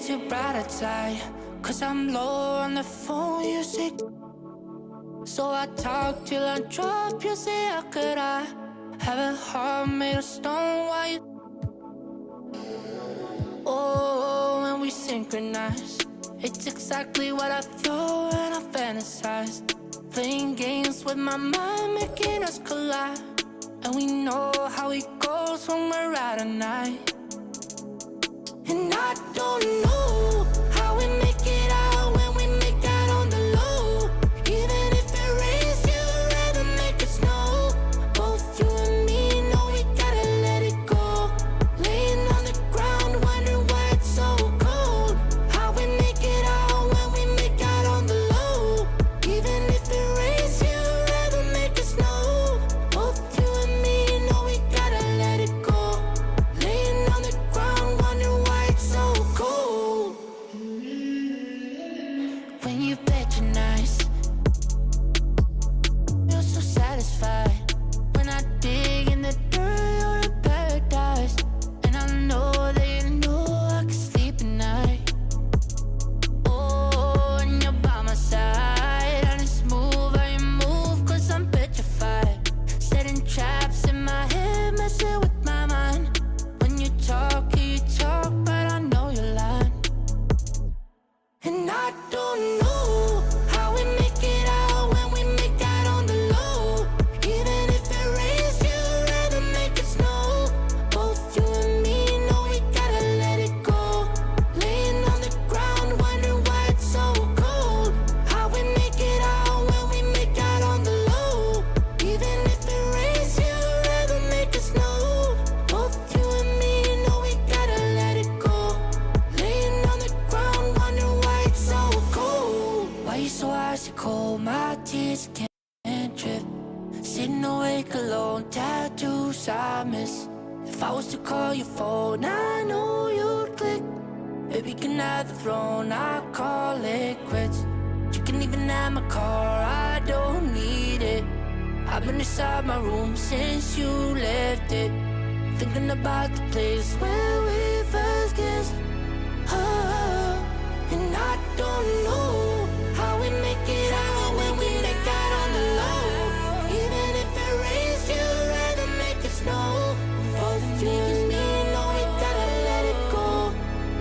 makes you brighter side. Cause I'm low on the phone, you say. So I talk till I drop, you say, how could I have a heart made of stone while you... Oh, when we synchronize, it's exactly what I thought and I fantasized. Playing games with my mind, making us collide. And we know how it goes when we're out at night. And I don't know how we make it out when we make out on the low. Even if it rains, you'd rather make it snow. Both you and me know we gotta let it go. Laying on the ground, wondering why it's so cold. How we make it out when we make out on the low. Even if it rains, you'd rather make it snow. Both you and me know we gotta let it go. Laying on the ground, wondering why it's so cold. When you patronize, you're so satisfied. When I dig in the dirt, you're in paradise. And I know that you know I can sleep at night. Oh, and you're by my side. I just move how you move, cause I'm petrified. Setting traps in my head, messing with my mind. When you talk, but I know you're lying. And I don't know how we make it out when we make out on the low. Even if it rains, you'd rather make it snow. Both you and me know we gotta let it go. Laying on the ground, wondering why it's so cold. How we make it out when we make out on the low. Even if it rains, you'd rather make it snow. Both you and me know we gotta let it go. Laying on the ground, wondering why it's so cold. Why you so icy cold? My tears can't drip. Sitting awake alone, tattoos I miss. If I was to call your phone, I know you'd click. Baby, can I have the throne? I call it quits. You can even have my car, I don't need it. I've been inside my room since you left it. Thinking about the place where we first kissed. Oh, and I don't know how we make it out when we make out on the low. Even if it rains, you'd rather make it snow. Both you and me know we gotta let it go.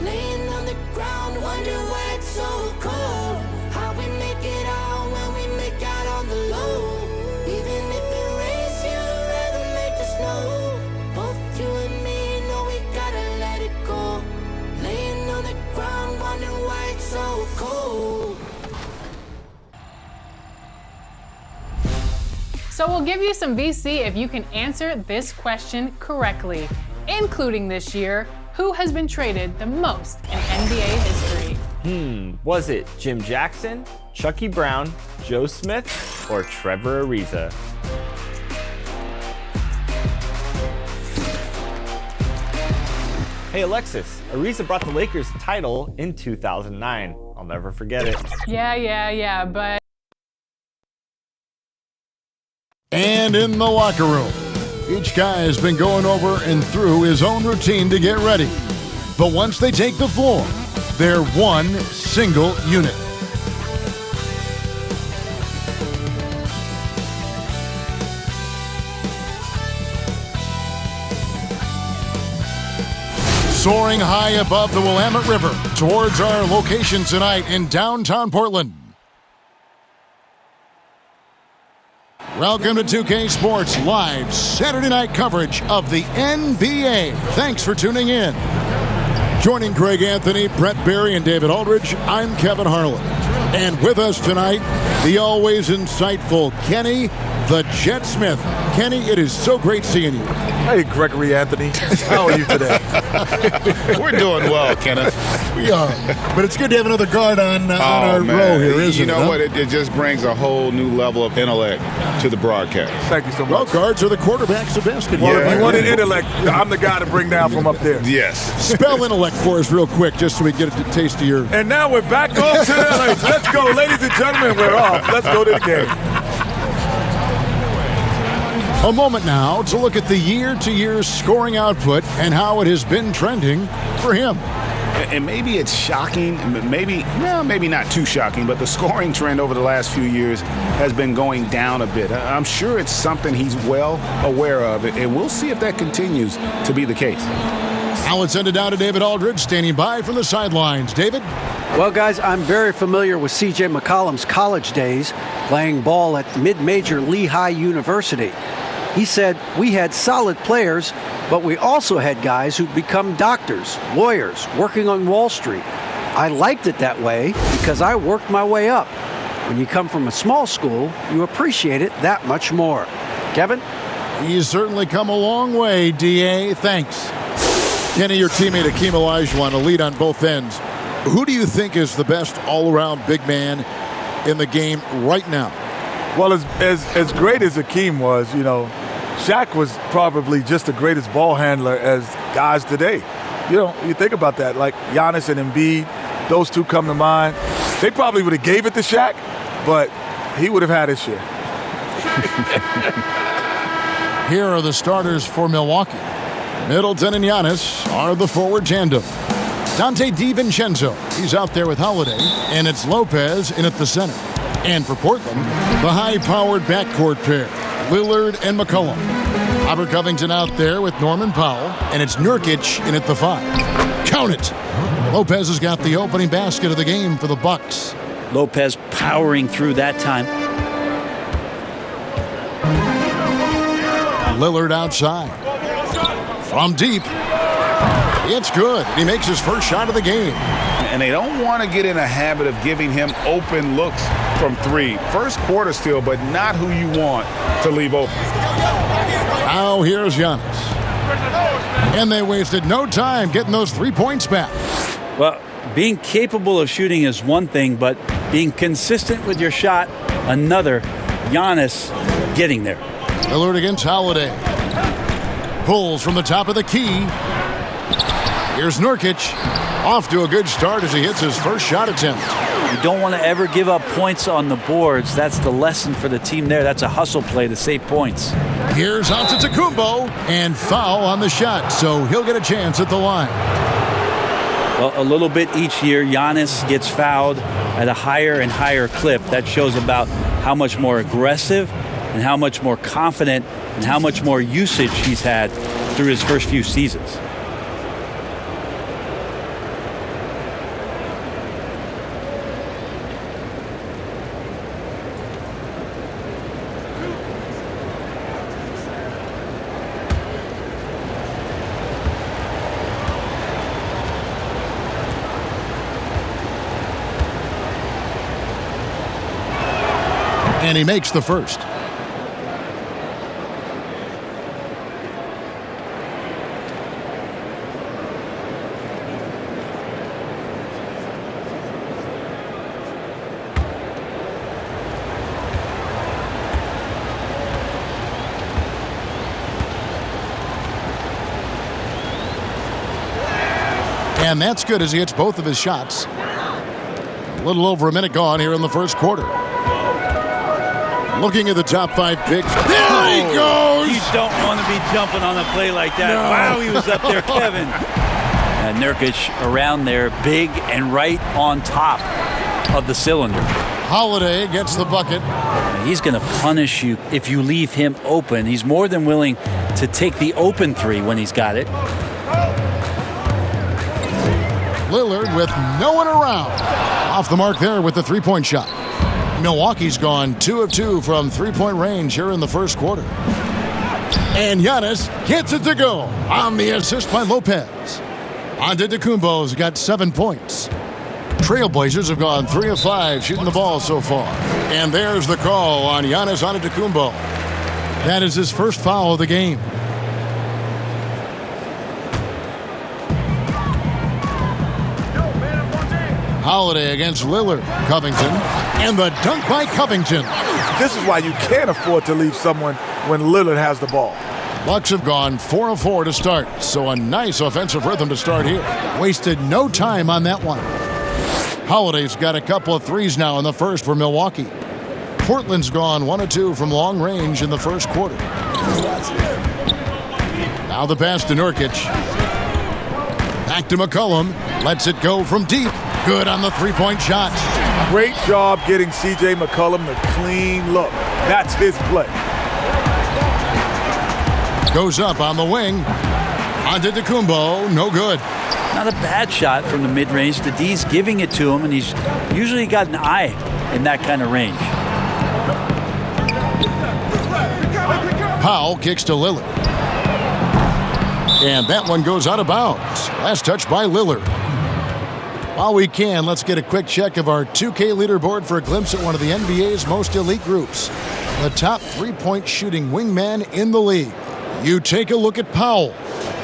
Laying on the ground, wondering why it's so cold. How we make it out when we make out on the low. Even if it rains, you'd rather make it snow. Both you and me know we gotta let it go. Laying on the ground, wondering why it's so cold. So we'll give you some VC if you can answer this question correctly, including this year, who has been traded the most in NBA history? Was it Jim Jackson, Chucky Brown, Joe Smith, or Trevor Ariza? Hey Alexis, Ariza brought the Lakers the title in 2009. I'll never forget it. Yeah, but... And in the locker room, each guy has been going over and through his own routine to get ready. But once they take the floor, they're one single unit. Soaring high above the Willamette River towards our location tonight in downtown Portland. Welcome to 2K Sports Live Saturday night coverage of the NBA. Thanks for tuning in. Joining Greg Anthony, Brett Barry, and David Aldridge, I'm Kevin Harlan. And with us tonight, the always insightful Kenny the Jet Smith. Kenny, it is so great seeing you. Hey, Gregory Anthony. How are you today? We're doing well, Kenneth. We are. But it's good to have another guard on our row here, isn't it? You know what? It just brings a whole new level of intellect to the broadcast. Thank you so much. Well, guards are the quarterbacks of basketball. Well, if you want an intellect, I'm the guy to bring down from up there. Yes. Spell intellect for us real quick, just so we get a taste of your... And now we're back off to the Let's go, ladies and gentlemen. We're off. Let's go to the game. A moment now to look at the year-to-year scoring output and how it has been trending for him. And maybe it's shocking, maybe not too shocking, but the scoring trend over the last few years has been going down a bit. I'm sure it's something he's well aware of, and we'll see if that continues to be the case. Now let's send it down to David Aldridge, standing by from the sidelines. David? Well, guys, I'm very familiar with C.J. McCollum's college days, playing ball at mid-major Lehigh University. He said, we had solid players, but we also had guys who'd become doctors, lawyers, working on Wall Street. I liked it that way because I worked my way up. When you come from a small school, you appreciate it that much more. Kevin? He's certainly come a long way, D.A. Thanks. Kenny, your teammate Akeem Olajuwon, a lead on both ends. Who do you think is the best all-around big man in the game right now? Well, as great as Akeem was, Shaq was probably just the greatest ball handler as guys today. You think about that, like Giannis and Embiid, those two come to mind. They probably would have gave it to Shaq, but he would have had his share. Here are the starters for Milwaukee. Middleton and Giannis are the forward tandem. Dante DiVincenzo, he's out there with Holiday, and it's Lopez in at the center. And for Portland, the high-powered backcourt pair, Lillard and McCollum. Robert Covington out there with Norman Powell, and it's Nurkic in at the 5. Count it! Lopez has got the opening basket of the game for the Bucks. Lopez powering through that time. Lillard outside. From deep. It's good. He makes his first shot of the game. And they don't want to get in a habit of giving him open looks from 3. First quarter still, but not who you want to leave open. Now here's Giannis. And they wasted no time getting those 3 points back. Well, being capable of shooting is one thing, but being consistent with your shot, another. Giannis getting there. Lillard against Holiday. Pulls from the top of the key. Here's Nurkic. Off to a good start as he hits his first shot attempt. You don't want to ever give up points on the boards. That's the lesson for the team there. That's a hustle play to save points. Here's Antetokounmpo, and foul on the shot, so he'll get a chance at the line. Well, a little bit each year, Giannis gets fouled at a higher and higher clip. That shows about how much more aggressive and how much more confident and how much more usage he's had through his first few seasons. And he makes the first. And that's good as he hits both of his shots. A little over a minute gone here in the first quarter. Looking at the top 5 picks. There he goes! You don't want to be jumping on a play like that. No. Wow, he was up there, Kevin. And Nurkic around there, big and right on top of the cylinder. Holiday gets the bucket. He's going to punish you if you leave him open. He's more than willing to take the open 3 when he's got it. Lillard with no one around. Off the mark there with the 3-point shot. Milwaukee's gone 2 of 2 from 3-point range here in the first quarter. And Giannis gets it to go on the assist by Lopez. Antetokounmpo's got 7 points. Trailblazers have gone 3 of 5 shooting the ball so far. And there's the call on Giannis Antetokounmpo. That is his first foul of the game. Holiday against Lillard. Covington. And the dunk by Covington. This is why you can't afford to leave someone when Lillard has the ball. Bucks have gone 4 of 4 to start, so a nice offensive rhythm to start here. Wasted no time on that one. Holiday's got a couple of threes now in the first for Milwaukee. Portland's gone 1 of 2 from long range in the first quarter. Now the pass to Nurkic. Back to McCollum. Lets it go from deep. Good on the three-point shot. Great job getting C.J. McCollum the clean look. That's his play. Goes up on the wing. Antetokounmpo, no good. Not a bad shot from the mid-range. The D's giving it to him, and he's usually got an eye in that kind of range. Powell kicks to Lillard. And that one goes out of bounds. Last touch by Lillard. While we can, let's get a quick check of our 2K leaderboard for a glimpse at one of the NBA's most elite groups. The top three-point shooting wingman in the league. You take a look at Powell.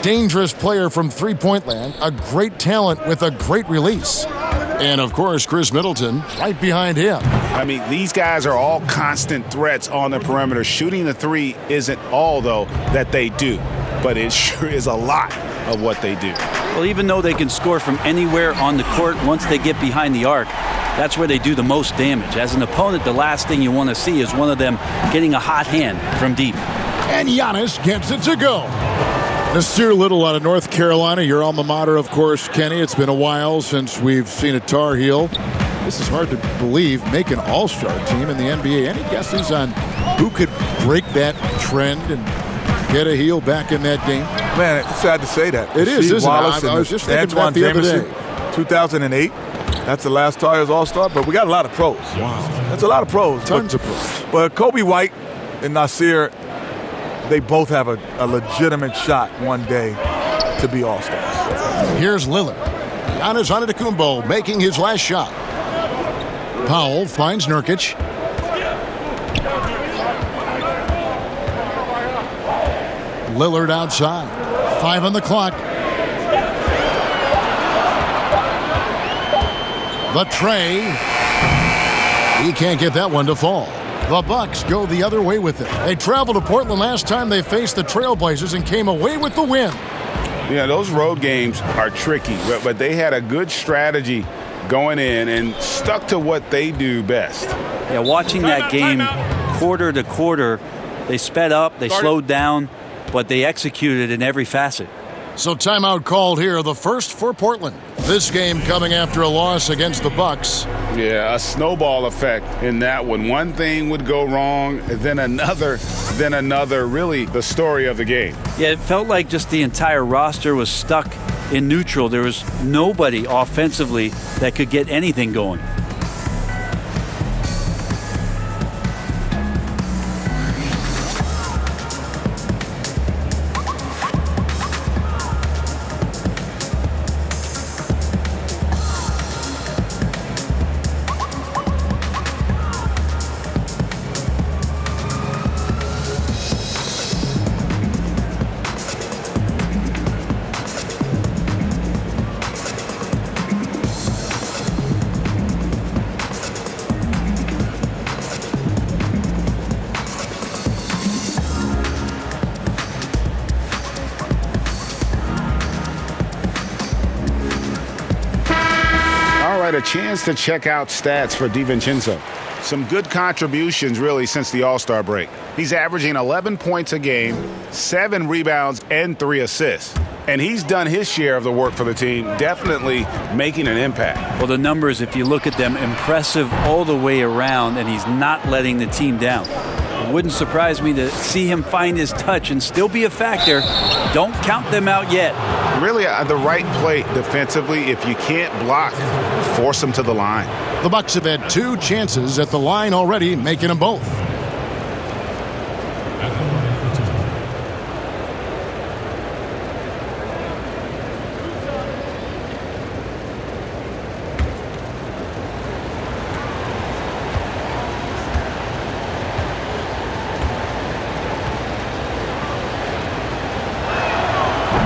Dangerous player from three-point land, a great talent with a great release. And, of course, Chris Middleton right behind him. I mean, these guys are all constant threats on the perimeter. Shooting the three isn't all, though, that they do. But it sure is a lot of what they do. Well, even though they can score from anywhere on the court, once they get behind the arc, that's where they do the most damage. As an opponent, the last thing you want to see is one of them getting a hot hand from deep. And Giannis gets it to go. Mr. Little out of North Carolina, your alma mater, of course, Kenny. It's been a while since we've seen a Tar Heel. This is hard to believe, make an all-star team in the NBA. Any guesses on who could break that trend and get a heel back in that game? Man, it's sad to say that. It is, isn't Wallace it? I was just thinking Antoine about the other Jameson, day. 2008. That's the last Tar Heels all-star, but we got a lot of pros. Wow. That's a lot of pros. Tons of pros. But Kobe White and Nasir, they both have a legitimate shot one day to be all-stars. Here's Lillard. Giannis Antetokounmpo making his last shot. Powell finds Nurkic. Lillard outside. 5 on the clock. The tray. He can't get that one to fall. The Bucks go the other way with it. They traveled to Portland last time they faced the Trailblazers and came away with the win. Yeah, those road games are tricky, but they had a good strategy going in and stuck to what they do best. Yeah, watching that game quarter to quarter, they sped up, they slowed down, but they executed in every facet. So timeout called here, the first for Portland. This game coming after a loss against the Bucks. Yeah, a snowball effect in that one. One thing would go wrong, then another, really the story of the game. Yeah, it felt like just the entire roster was stuck in neutral. There was nobody offensively that could get anything going. A chance to check out stats for DiVincenzo. Some good contributions really since the All-Star break. He's averaging 11 points a game, 7 rebounds, and 3 assists. And he's done his share of the work for the team, definitely making an impact. Well, the numbers, if you look at them, impressive all the way around, and he's not letting the team down. It wouldn't surprise me to see him find his touch and still be a factor. Don't count them out yet. Really, the right play defensively. If you can't block, force them to the line. The Bucks have had 2 chances at the line already, making them both.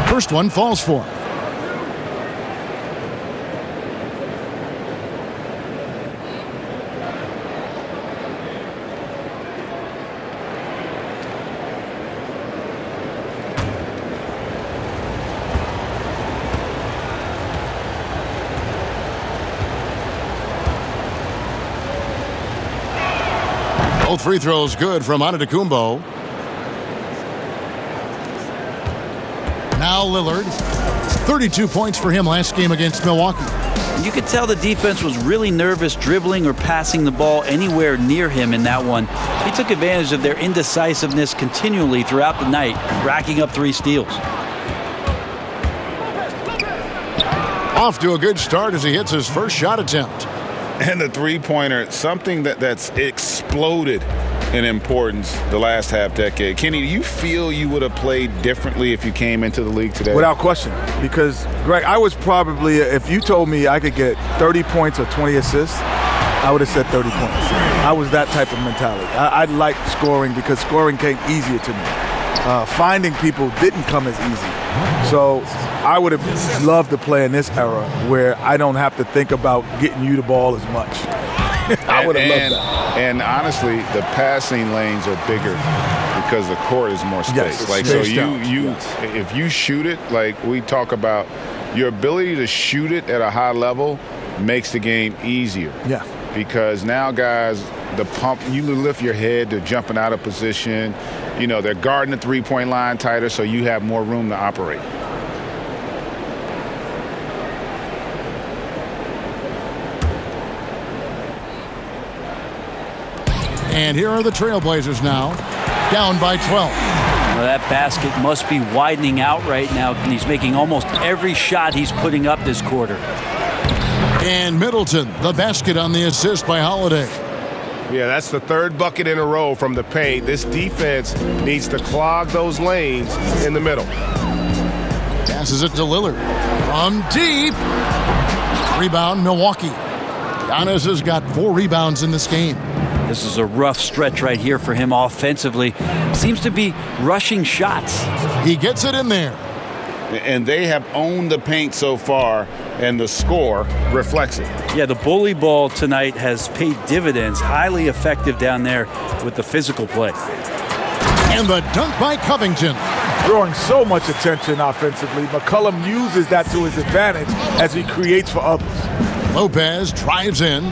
First one falls for him. Both free throws good from Antetokounmpo. Now Lillard. 32 points for him last game against Milwaukee. You could tell the defense was really nervous dribbling or passing the ball anywhere near him in that one. He took advantage of their indecisiveness continually throughout the night, racking up 3 steals. Off to a good start as he hits his first shot attempt. And the three-pointer, something that's exploded in importance the last half-decade. Kenny, do you feel you would have played differently if you came into the league today? Without question. Because, Greg, I was probably, if you told me I could get 30 points or 20 assists, I would have said 30 points. I was that type of mentality. I liked scoring because scoring came easier to me. Finding people didn't come as easy. So I would have loved to play in this era where I don't have to think about getting you the ball as much. I would have loved that. And honestly, the passing lanes are bigger because the court is more space. Yes, like spaced so, out. if you shoot it, like we talk about, your ability to shoot it at a high level makes the game easier. Yeah. Because now guys, the pump, you lift your head, they're jumping out of position. You know, they're guarding the three-point line tighter, so you have more room to operate. And here are the Trailblazers now, down by 12. Well, that basket must be widening out right now, and he's making almost every shot he's putting up this quarter. And Middleton, the basket on the assist by Holiday. Yeah, that's the 3rd bucket in a row from the paint. This defense needs to clog those lanes in the middle. Passes it to Lillard. From deep. Rebound, Milwaukee. Giannis has got 4 rebounds in this game. This is a rough stretch right here for him offensively. Seems to be rushing shots. He gets it in there. And they have owned the paint so far, and the score reflects it. Yeah, the bully ball tonight has paid dividends. Highly effective down there with the physical play. And the dunk by Covington. Drawing so much attention offensively. McCollum uses that to his advantage as he creates for others. Lopez drives in.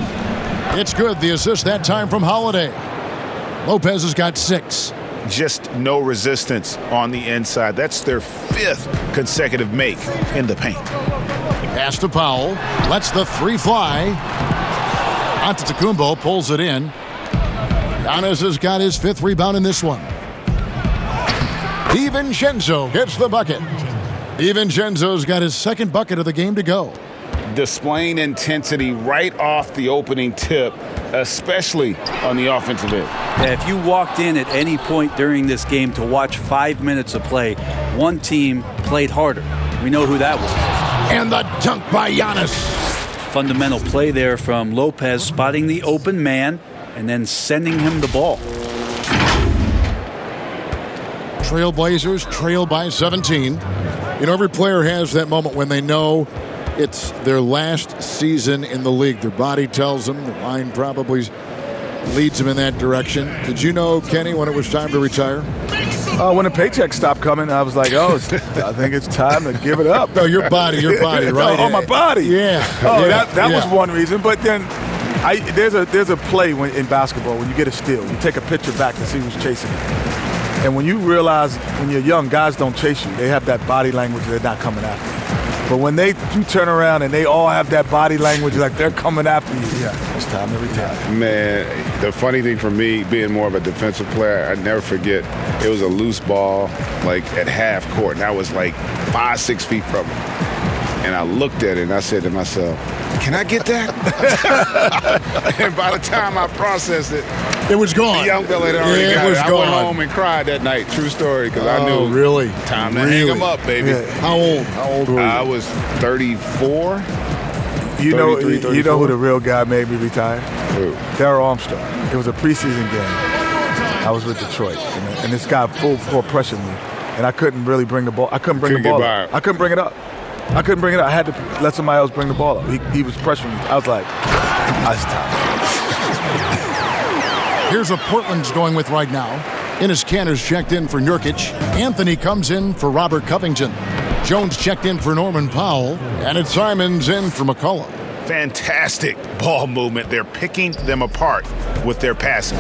It's good. The assist that time from Holiday. Lopez has got 6. Just no resistance on the inside. That's their 5th consecutive make in the paint. Pass to Powell. Lets the 3 fly. Antetokounmpo pulls it in. Giannis has got his 5th rebound in this one. DiVincenzo gets the bucket. DiVincenzo's got his 2nd bucket of the game to go. Displaying intensity right off the opening tip, especially on the offensive end. Yeah, if you walked in at any point during this game to watch 5 minutes of play, one team played harder. We know who that was. And the dunk by Giannis. Fundamental play there from Lopez, spotting the open man and then sending him the ball. Trailblazers trail by 17. You know, every player has that moment when they know it's their last season in the league. Their body tells them, the mind probably leads them in that direction. Did you know, Kenny, when it was time to retire? When the paycheck stopped coming, I was like, I think it's time to give it up. No, your body, right? Oh, my body. Yeah. Oh, yeah. That was one reason. But then there's a play in basketball when you get a steal. You take a picture back to see who's chasing it. And when you realize when you're young, guys don't chase you. They have that body language. They're not coming after you. But when you turn around and they all have that body language like they're coming after you, yeah, it's time to retire. Man, the funny thing for me, being more of a defensive player, I never forget, it was a loose ball, like at half court, and I was like 5-6 feet from it. And I looked at it and I said to myself, can I get that? And by the time I processed it, it was gone. The young fella had already got it. I went home and cried that night. True story, because I knew really? Time to hang him up, baby. Yeah. How old were you? I was 34. You know who the real guy made me retire? Who? Darryl Armstrong. It was a preseason game. I was with Detroit, and this guy full court pressured me, and I couldn't really bring the ball. I couldn't bring the ball up. I couldn't bring it up. I had to let somebody else bring the ball up. He was pressuring me. I was like, I stopped. Here's what Portland's going with right now. Enes Kanter's checked in for Nurkic. Anthony comes in for Robert Covington. Jones checked in for Norman Powell. And it's Simons in for McCollum. Fantastic ball movement. They're picking them apart with their passing.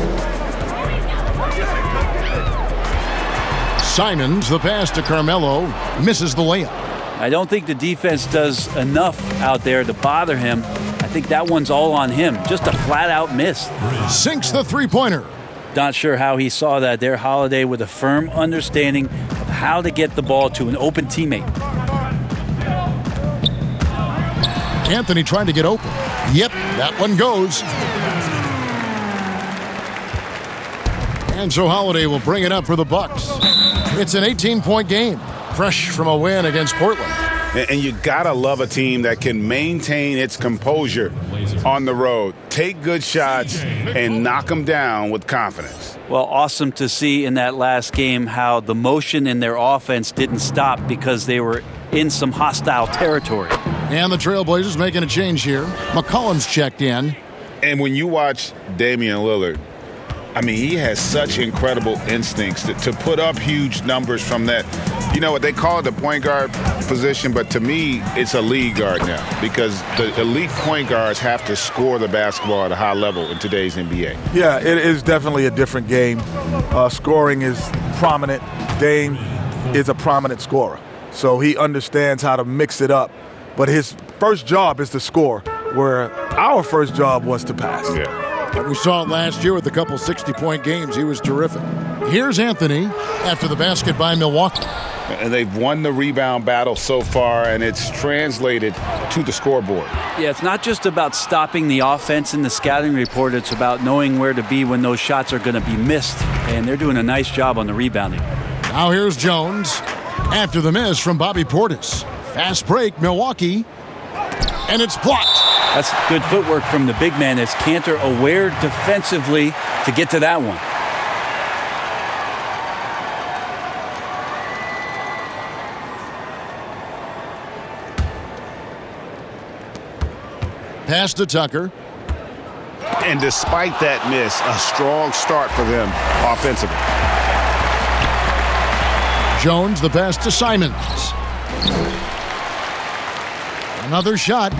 Simons, the pass to Carmelo, misses the layup. I don't think the defense does enough out there to bother him. I think that one's all on him. Just a flat-out miss. Sinks the three-pointer. Not sure how he saw that there. Holiday with a firm understanding of how to get the ball to an open teammate. Anthony trying to get open. Yep, that one goes. And so Holiday will bring it up for the Bucks. It's an 18-point game, fresh from a win against Portland. And you gotta love a team that can maintain its composure on the road, take good shots, and knock them down with confidence. Well, awesome to see in that last game how the motion in their offense didn't stop because they were in some hostile territory. And the Trailblazers making a change here. McCollum's checked in. And when you watch Damian Lillard, I mean, he has such incredible instincts to put up huge numbers from that. You know what, they call it the point guard position, but to me, it's a lead guard now because the elite point guards have to score the basketball at a high level in today's NBA. Yeah, it is definitely a different game. Scoring is prominent. Dame is a prominent scorer, so he understands how to mix it up. But his first job is to score, where our first job was to pass. Yeah. And we saw it last year with a couple 60-point games. He was terrific. Here's Anthony after the basket by Milwaukee. And they've won the rebound battle so far, and it's translated to the scoreboard. Yeah, it's not just about stopping the offense in the scouting report. It's about knowing where to be when those shots are going to be missed. And they're doing a nice job on the rebounding. Now here's Jones after the miss from Bobby Portis. Fast break, Milwaukee. And it's blocked. That's good footwork from the big man as Kanter aware defensively to get to that one. Pass to Tucker. And despite that miss, a strong start for them offensively. Jones, the pass to Simons. Another shot.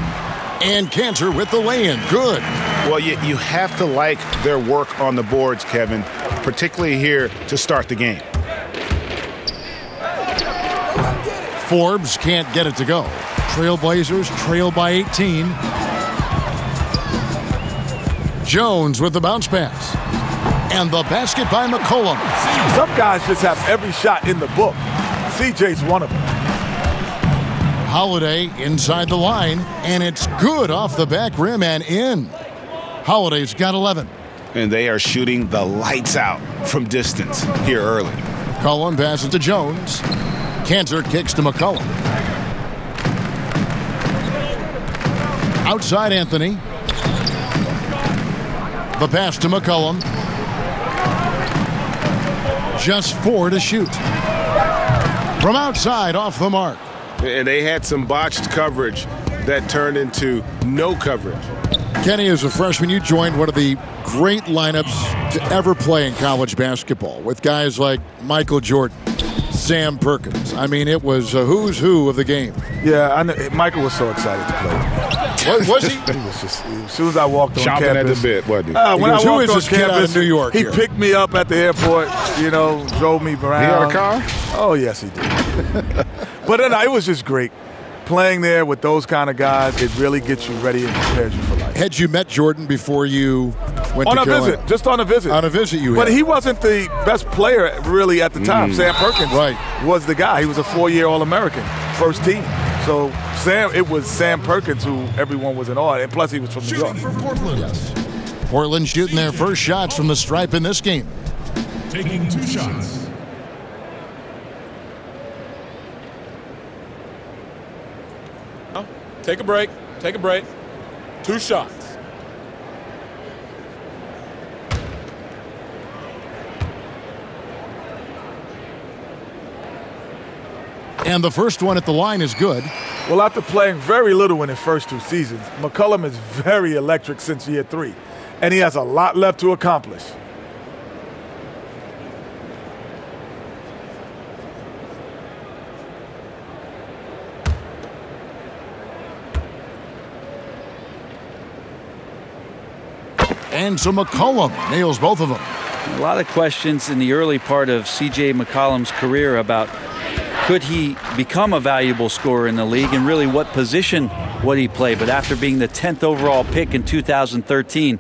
And Kanter with the lay-in. Good. Well, you have to like their work on the boards, Kevin, particularly here to start the game. Forbes can't get it to go. Trailblazers trail by 18. Jones with the bounce pass. And the basket by McCollum. Some guys just have every shot in the book. CJ's one of them. Holiday inside the line, and it's good off the back rim and in. Holiday's got 11. And they are shooting the lights out from distance here early. McCollum passes to Jones. Kanter kicks to McCollum. Outside Anthony. The pass to McCollum. Just 4 to shoot. From outside, off the mark. And they had some botched coverage that turned into no coverage. Kenny, as a freshman, you joined one of the great lineups to ever play in college basketball with guys like Michael Jordan, Sam Perkins. I mean, it was a who's who of the game. Yeah, I know, Michael was so excited to play. Was he? He was just, as soon as I walked on Chomping campus. at the bit, wasn't he? When I Who walked is on this kid out of campus, New York he here? picked me up at the airport, drove me around. He had a car? Oh, yes, he did. But then it was just great. Playing there with those kind of guys, it really gets you ready and prepares you for life. Had you met Jordan before you went On to a Carolina? visit, just on a visit. On a visit you But had. he wasn't the best player really at the time. Sam Perkins was the guy. He was a 4-year All-American, first team. So it was Sam Perkins who everyone was in awe, and plus he was from New York. For Portland. Yes. Portland shooting their first shots from the stripe in this game. Taking 2 shots. Take a break. Take a break. 2 shots. And the first one at the line is good. Well, after playing very little in his first 2 seasons, McCollum is very electric since year 3, and he has a lot left to accomplish. And so McCollum nails both of them. A lot of questions in the early part of C.J. McCollum's career about could he become a valuable scorer in the league, and really what position would he play? But after being the 10th overall pick in 2013,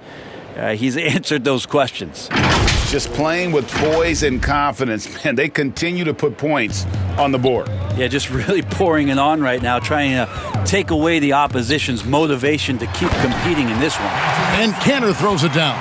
he's answered those questions. Just playing with poise and confidence, man. They continue to put points on the board. Yeah, just really pouring it on right now, trying to take away the opposition's motivation to keep competing in this one. And Kanter throws it down.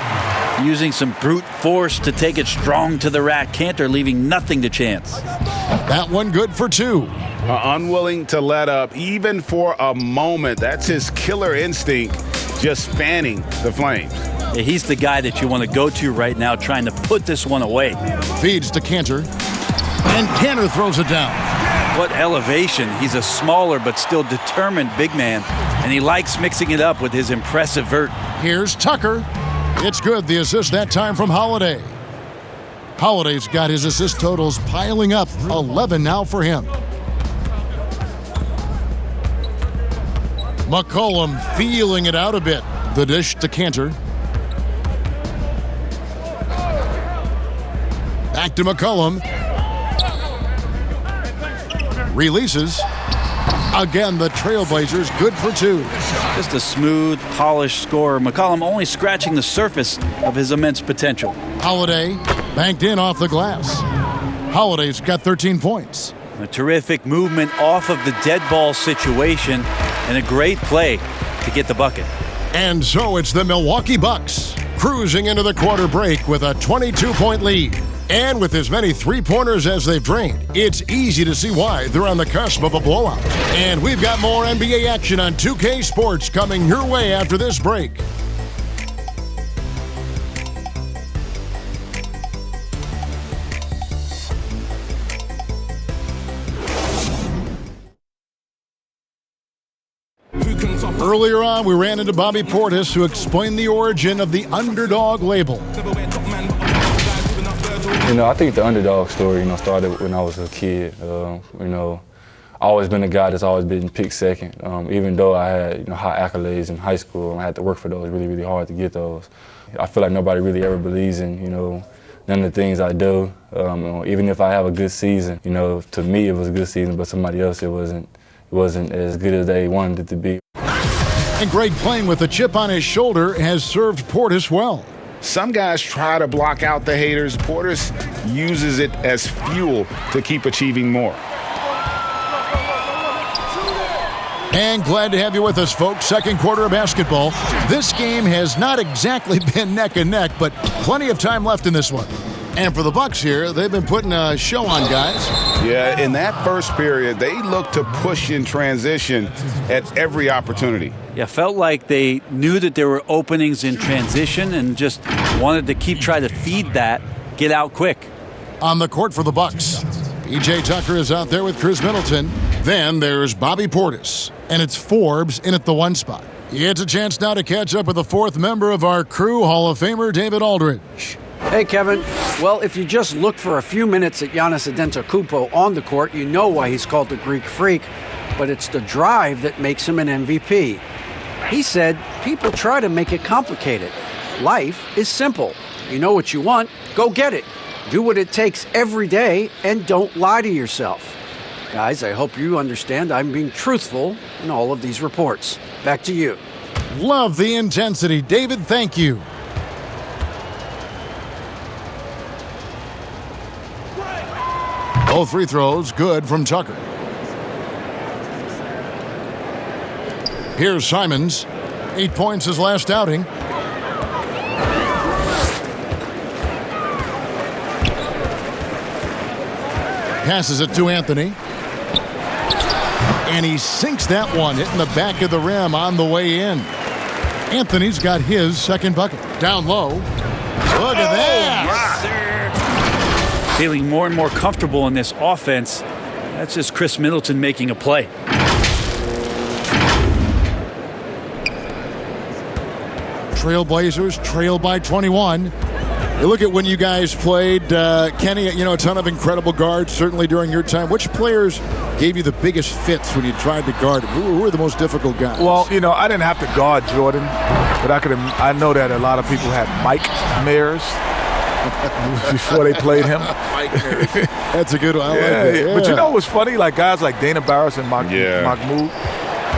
Using some brute force to take it strong to the rack. Kanter leaving nothing to chance. That one good for 2. Unwilling to let up, even for a moment. That's his killer instinct, just fanning the flames. Yeah, he's the guy that you want to go to right now, trying to put this one away. Feeds to Kanter. And Kanter throws it down. What elevation. He's a smaller but still determined big man, and he likes mixing it up with his impressive vert. Here's Tucker. It's good, the assist that time from Holiday. Holiday's got his assist totals piling up, 11 now for him. McCollum feeling it out a bit. The dish to Kanter. Back to McCollum. Releases. Again, the Trailblazers good for 2. Just a smooth, polished scorer. McCollum only scratching the surface of his immense potential. Holiday banked in off the glass. Holiday's got 13 points. A terrific movement off of the dead ball situation and a great play to get the bucket. And so it's the Milwaukee Bucks cruising into the quarter break with a 22-point lead. And with as many three-pointers as they've drained, it's easy to see why they're on the cusp of a blowout. And we've got more NBA action on 2K Sports coming your way after this break. Earlier on, we ran into Bobby Portis, who explained the origin of the underdog label. I think the underdog story, started when I was a kid. I always been a guy that's always been picked second. Even though I had, high accolades in high school, and I had to work for those really, really hard to get those. I feel like nobody really ever believes in, none of the things I do. Even if I have a good season, to me it was a good season, but somebody else it wasn't as good as they wanted it to be. And Greg, playing with a chip on his shoulder, has served Portis well. Some guys try to block out the haters. Portis uses it as fuel to keep achieving more. And glad to have you with us, folks. Second quarter of basketball. This game has not exactly been neck and neck, but plenty of time left in this one. And for the Bucks here, they've been putting a show on, guys. Yeah, in that first period, they looked to push in transition at every opportunity. Yeah, felt like they knew that there were openings in transition and just wanted to try to feed that, get out quick. On the court for the Bucks, P.J. Tucker is out there with Chris Middleton. Then there's Bobby Portis, and it's Forbes in at the 1 spot. It's a chance now to catch up with the 4th member of our crew, Hall of Famer David Aldridge. Hey, Kevin. Well, if you just look for a few minutes at Giannis Antetokounmpo on the court, you know why he's called the Greek Freak, but it's the drive that makes him an MVP. He said, people try to make it complicated. Life is simple. You know what you want, go get it. Do what it takes every day, and don't lie to yourself. Guys, I hope you understand I'm being truthful in all of these reports. Back to you. Love the intensity. David, thank you. Both free throws good from Tucker. Here's Simons. 8 points his last outing. Passes it to Anthony. And he sinks that one, hitting the back of the rim on the way in. Anthony's got his second bucket. Down low. Look at that. Yes, sir. Feeling more and more comfortable in this offense. That's just Chris Middleton making a play. Trailblazers trail by 21. You look at when you guys played, Kenny, a ton of incredible guards, certainly during your time. Which players gave you the biggest fits when you tried to guard them? Who were the most difficult guys? Well, I didn't have to guard Jordan, but I know that a lot of people had Mike Mayers. before they played him. That's a good one. I like that. Yeah. But you know what's funny? Like guys like Dana Barris and Mahmoud,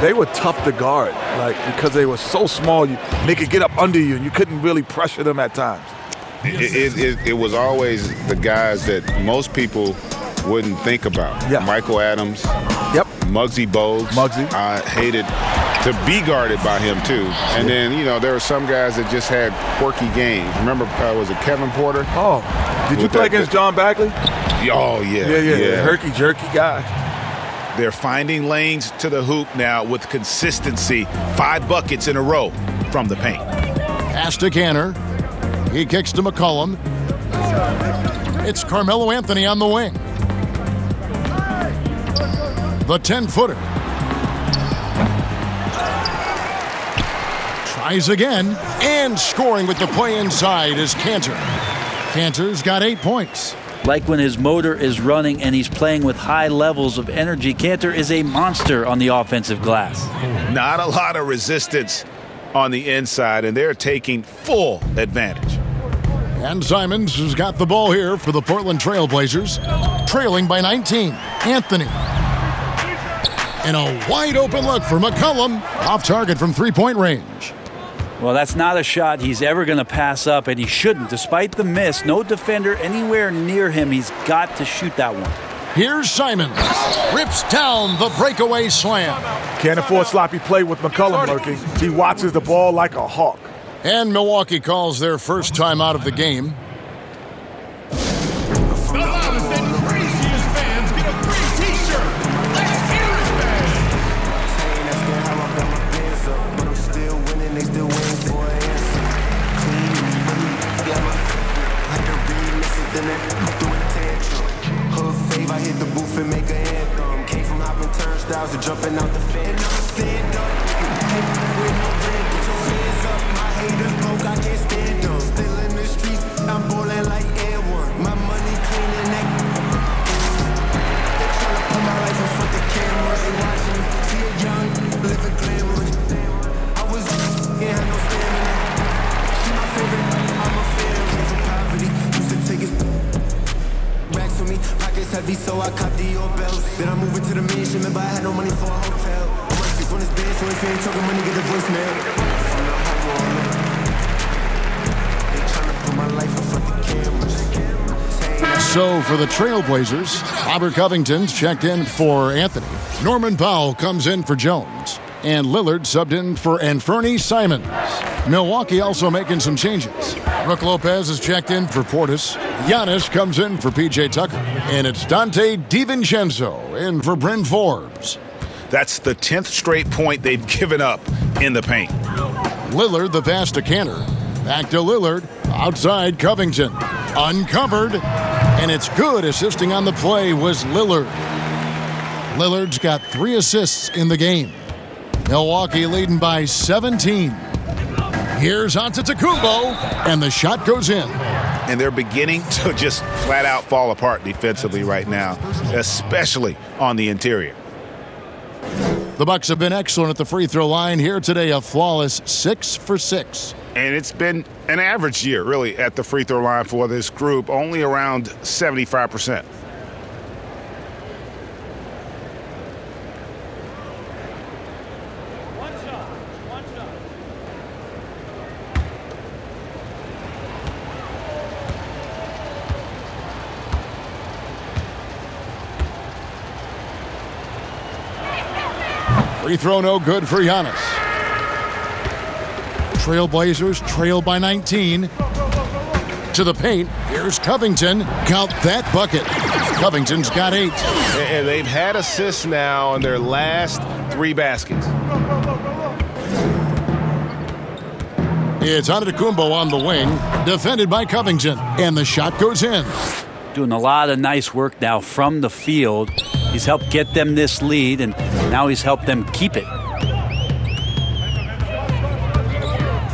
they were tough to guard, like because they were so small. They could get up under you, and you couldn't really pressure them at times. It was always the guys that most people wouldn't think about. Yeah. Michael Adams. Yep. Muggsy Bogues. I hated to be guarded by him too. And then there were some guys that just had quirky games. Remember, was it Kevin Porter? Oh, did you play against John Bagley? Oh yeah. Herky jerky guy. They're finding lanes to the hoop now with consistency. 5 buckets in a row from the paint. Pass to Canner. He kicks to McCollum. It's Carmelo Anthony on the wing. The 10-footer. Tries again, and scoring with the play inside is Cantor. Cantor's got 8 points. Like when his motor is running and he's playing with high levels of energy, Cantor is a monster on the offensive glass. Not a lot of resistance on the inside, and they're taking full advantage. And Simons has got the ball here for the Portland Trail Blazers, trailing by 19. Anthony. And a wide open look for McCollum, off target from three-point range. Well, that's not a shot he's ever going to pass up, and he shouldn't. Despite the miss, no defender anywhere near him. He's got to shoot that one. Here's Simons. Rips down the breakaway slam. Can't afford sloppy play with McCollum lurking. He watches the ball like a hawk. And Milwaukee calls their first time out of the game. The loudest and craziest fans get a free t-shirt. Let's hear it, man. I hit the booth and make an anthem. Came from hopping turnstiles to jumping out the fence. And I'ma stand up. With no red, get your hands up. My haters broke, I can't stand them. Still in the streets, I'm ballin' like Air One. My money clean and that. They tryna put my life in front of cameras. They watching me, see a young, living glamorous. I was ain't had no stamina. She my favorite, I'm a fan. Came from poverty, used to take it. Racks for me, pockets heavy, so I cop the bells. Then I move into the mansion, remember I had no money for a hotel. I might sleep on this bed, so if you ain't talking money, get the voicemail. They tryna put my life in front of cameras. So for the Trailblazers, Robert Covington's checked in for Anthony. Norman Powell comes in for Jones. And Lillard subbed in for Anferny Simons. Milwaukee also making some changes. Brook Lopez is checked in for Portis. Giannis comes in for P.J. Tucker. And it's Dante DiVincenzo in for Bryn Forbes. That's the 10th straight point they've given up in the paint. Lillard the pass to Canner. Back to Lillard. Outside Covington. Uncovered. And it's good. Assisting on the play was Lillard. Lillard's got 3 assists in the game. Milwaukee leading by 17. Here's Antetokounmpo, and the shot goes in. And they're beginning to just flat out fall apart defensively right now, especially on the interior. The Bucks have been excellent at the free throw line here today, a flawless 6 for 6. And it's been an average year, really, at the free throw line for this group, only around 75%. Free throw no good for Giannis. Trailblazers trail by 19. To the paint. Here's Covington. Count that bucket. Covington's got 8. And they've had assists now on their last 3 baskets. It's Antetokounmpo on the wing, defended by Covington, and the shot goes in. Doing a lot of nice work now from the field. He's helped get them this lead, and now he's helped them keep it.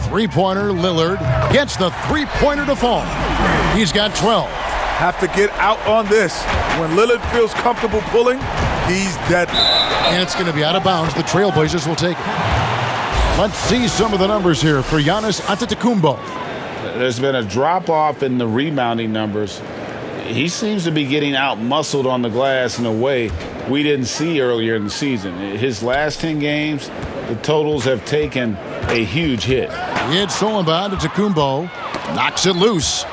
Three-pointer, Lillard gets the three-pointer to fall. He's got 12. Have to get out on this. When Lillard feels comfortable pulling, he's dead. And it's going to be out of bounds. The Trailblazers will take it. Let's see some of the numbers here for Giannis Antetokounmpo. There's been a drop-off in the rebounding numbers. He seems to be getting out-muscled on the glass in a way we didn't see earlier in the season. His last 10 games, the totals have taken a huge hit. It's stolen by Antetokounmpo. Knocks it loose.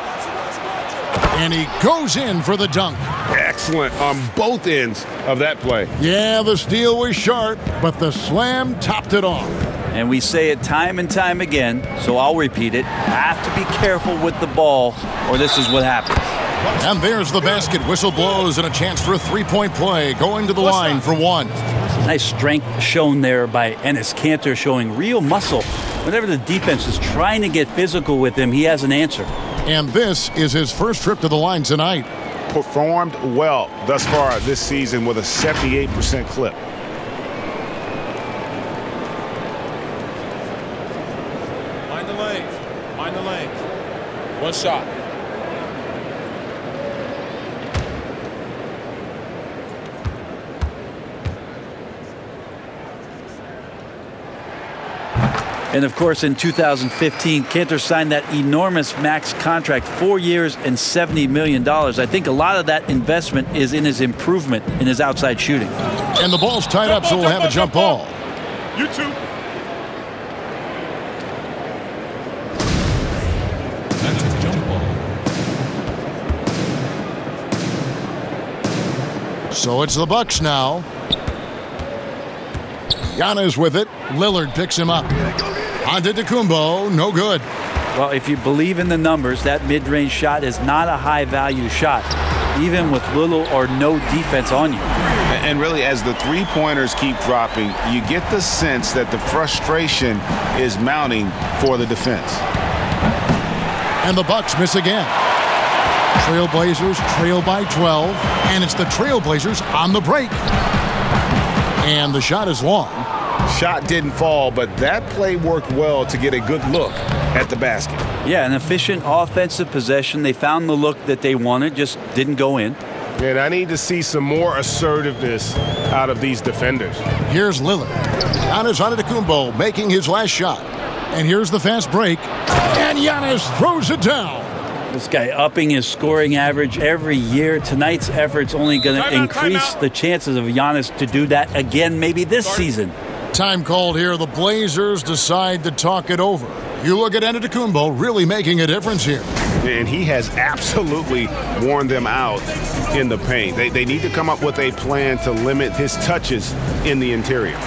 And he goes in for the dunk. Excellent on both ends of that play. Yeah, the steal was sharp, but the slam topped it off. And we say it time and time again, so I'll repeat it. Have to be careful with the ball, or this is what happens. And there's the basket. Whistle blows and a chance for a three-point play. Going to the line for one. Nice strength shown there by Enes Kanter, showing real muscle. Whenever the defense is trying to get physical with him, he has an answer. And this is his first trip to the line tonight. Performed well thus far this season with a 78% clip. Mind the lanes. Mind the lanes. One shot. And of course, in 2015, Kanter signed that enormous max contract, 4 years and $70 million. I think a lot of that investment is in his improvement in his outside shooting. And the ball's tied up, so we'll have a jump ball. You two. That's a jump ball. So it's the Bucks now. Giannis with it. Lillard picks him up. Antetokounmpo, no good. Well, if you believe in the numbers, that mid-range shot is not a high-value shot, even with little or no defense on you. And really, as the three-pointers keep dropping, you get the sense that the frustration is mounting for the defense. And the Bucks miss again. Trailblazers trail by 12, and it's the Trailblazers on the break. And the shot is long. Shot didn't fall, but that play worked well to get a good look at the basket. Yeah, an efficient offensive possession. They found the look that they wanted, just didn't go in. And I need to see some more assertiveness out of these defenders. Here's Lillard. Giannis Antetokounmpo making his last shot. And here's the fast break. And Giannis throws it down. This guy upping his scoring average every year. Tonight's effort's only going to increase the chances of Giannis to do that again maybe this season. Time called here. The Blazers decide to talk it over. You look at Antetokounmpo really making a difference here. And he has absolutely worn them out in the paint. They need to come up with a plan to limit his touches in the interior.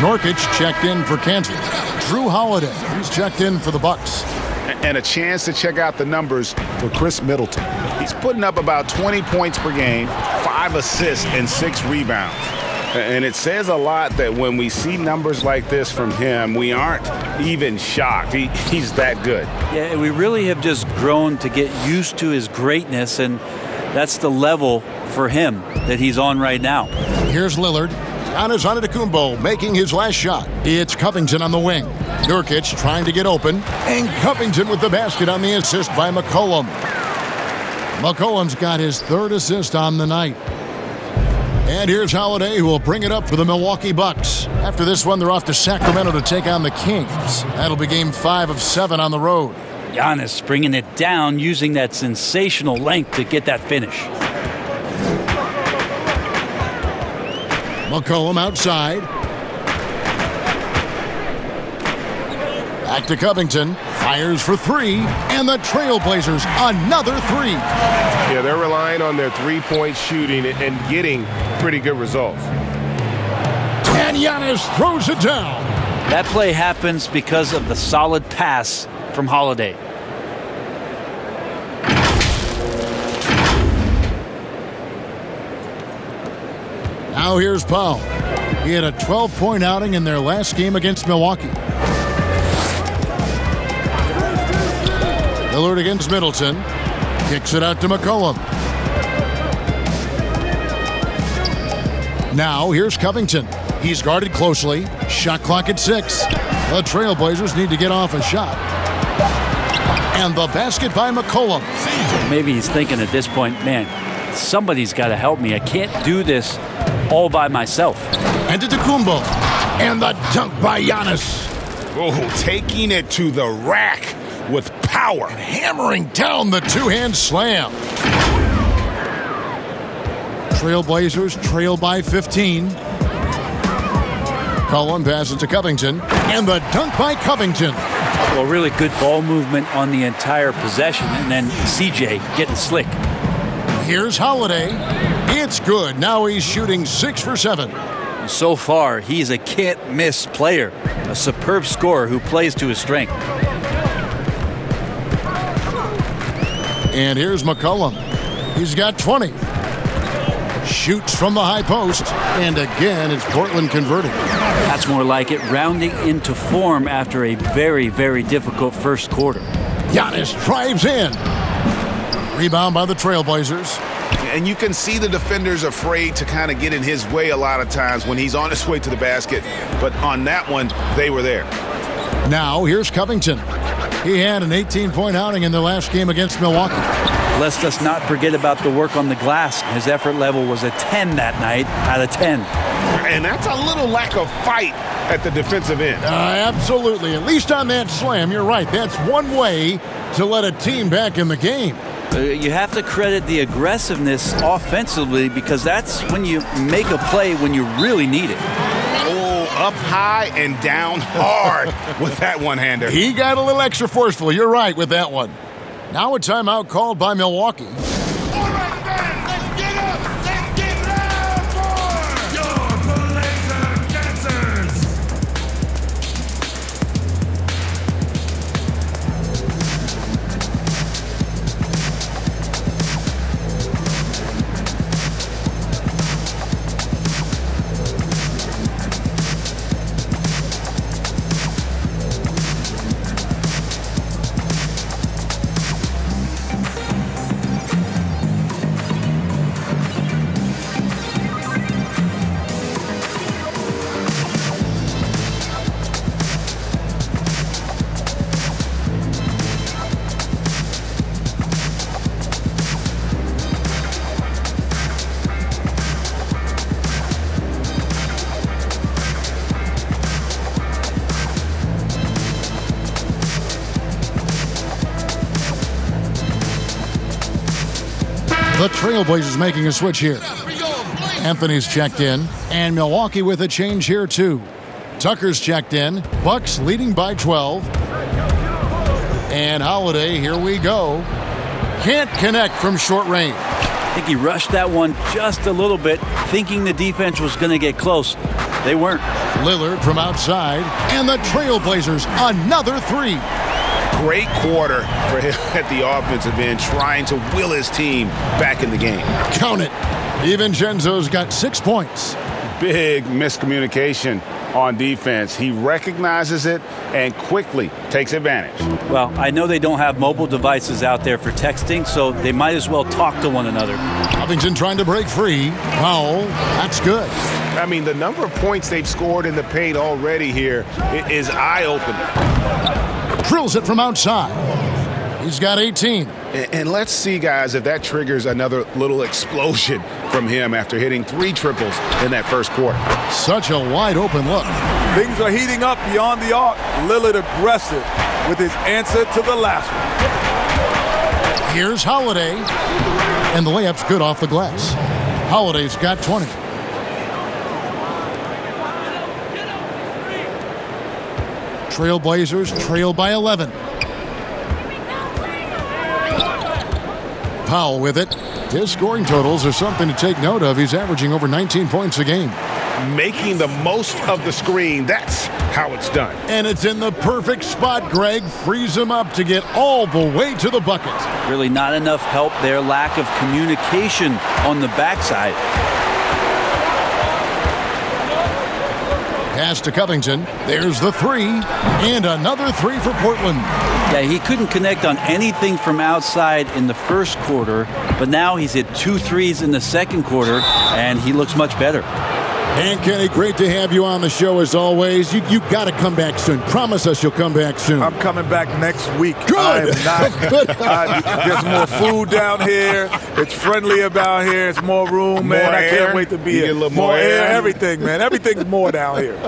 Nurkic checked in for Kansas. Jrue Holiday, he's checked in for the Bucks. And a chance to check out the numbers for Chris Middleton. He's putting up about 20 points per game, 5 assists, and 6 rebounds. And it says a lot that when we see numbers like this from him, we aren't even shocked. He's that good. Yeah, we really have just grown to get used to his greatness, and that's the level for him that he's on right now. Here's Lillard. Giannis Antetokounmpo making his last shot. It's Covington on the wing. Nurkic trying to get open. And Covington with the basket on the assist by McCollum. McCollum's got his 3rd assist on the night. And here's Holiday, who will bring it up for the Milwaukee Bucks. After this one, they're off to Sacramento to take on the Kings. That'll be game 5 of 7 on the road. Giannis bringing it down, using that sensational length to get that finish. McCollum outside. Back to Covington. Fires for 3. And the Trailblazers, another 3. Yeah, they're relying on their three-point shooting and getting pretty good results. And Giannis throws it down. That play happens because of the solid pass from Holiday. Now here's Powell. He had a 12-point outing in their last game against Milwaukee. Lillard against Middleton. Kicks it out to McCollum. Now here's Covington. He's guarded closely. Shot clock at 6. The Trailblazers need to get off a shot. And the basket by McCollum. Maybe he's thinking at this point, man, somebody's got to help me. I can't do this all by myself. And to Kumbo. And the dunk by Giannis. Oh, taking it to the rack with power. And hammering down the two-hand slam. Trailblazers trail by 15. Cullen passes to Covington. And the dunk by Covington. Well, really good ball movement on the entire possession. And then CJ getting slick. Here's Holiday. It's good. Now he's shooting 6 for 7. So far, he's a can't-miss player. A superb scorer who plays to his strength. And here's McCollum. He's got 20. Shoots from the high post. And again, it's Portland converting. That's more like it, rounding into form after a very, very difficult first quarter. Giannis drives in. Rebound by the Trailblazers. And you can see the defenders afraid to kind of get in his way a lot of times when he's on his way to the basket. But on that one, they were there. Now here's Covington. He had an 18-point outing in their last game against Milwaukee. Let's just not forget about the work on the glass. His effort level was a 10 that night out of 10. And that's a little lack of fight at the defensive end. Absolutely. At least on that slam, you're right. That's one way to let a team back in the game. You have to credit the aggressiveness offensively because that's when you make a play when you really need it. Oh, up high and down hard with that one-hander. He got a little extra forceful. You're right with that one. Now a timeout called by Milwaukee. The Trailblazers making a switch here. Anthony's checked in, and Milwaukee with a change here too. Tucker's checked in. Bucks leading by 12. And Holiday, here we go. Can't connect from short range. I think he rushed that one just a little bit, thinking the defense was going to get close. They weren't. Lillard from outside, and the Trailblazers another 3. Great quarter for him at the offensive end, trying to will his team back in the game. Count it. DiVincenzo's got 6 points. Big miscommunication on defense. He recognizes it and quickly takes advantage. Well, I know they don't have mobile devices out there for texting, so they might as well talk to one another. Covington trying to break free. Powell, that's good. I mean, the number of points they've scored in the paint already here is eye-opening. Drills it from outside. He's got 18. And let's see, guys, if that triggers another little explosion from him after hitting 3 triples in that first quarter. Such a wide open look. Things are heating up beyond the arc. Lillard aggressive with his answer to the last one. Here's Holiday. And the layup's good off the glass. Holiday's got 20. Trailblazers trail by 11. Powell with it. His scoring totals are something to take note of. He's averaging over 19 points a game. making the most of the screen. That's how it's done. And it's in the perfect spot, Greg. Frees him up to get all the way to the bucket. Really not enough help there. Lack of communication on the backside. Pass to Covington. There's the three. And another three for Portland. Yeah, he couldn't connect on anything from outside in the first quarter, but now he's hit 2 threes in the second quarter, and he looks much better. And Kenny, great to have you on the show as always. You got to come back soon. Promise us you'll come back soon. I'm coming back next week. Good. I am not. There's more food down here. It's friendly about here. It's more room, man. I can't wait to be here. A little more air. Everything, man. Everything's more down here.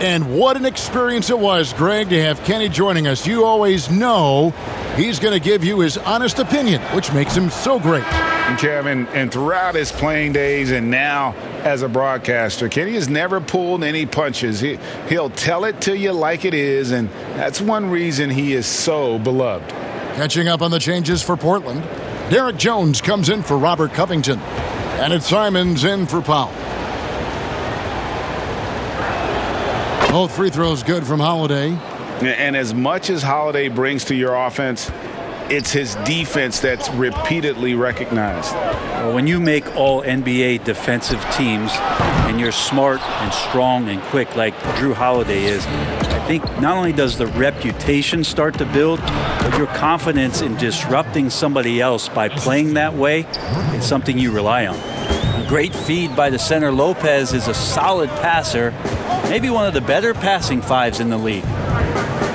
And what an experience it was, Greg, to have Kenny joining us. You always know he's going to give you his honest opinion, which makes him so great. And Kevin, and throughout his playing days and now as a broadcaster, Kenny has never pulled any punches. He'll tell it to you like it is, and that's one reason he is so beloved. Catching up on the changes for Portland, Derek Jones comes in for Robert Covington, and it's Simons in for Powell. Both free throws good from Holiday. And as much as Holiday brings to your offense, it's his defense that's repeatedly recognized. Well, when you make all NBA defensive teams and you're smart and strong and quick like Jrue Holiday is, I think not only does the reputation start to build, but your confidence in disrupting somebody else by playing that way is something you rely on. A great feed by the center. Lopez is a solid passer, maybe one of the better passing fives in the league.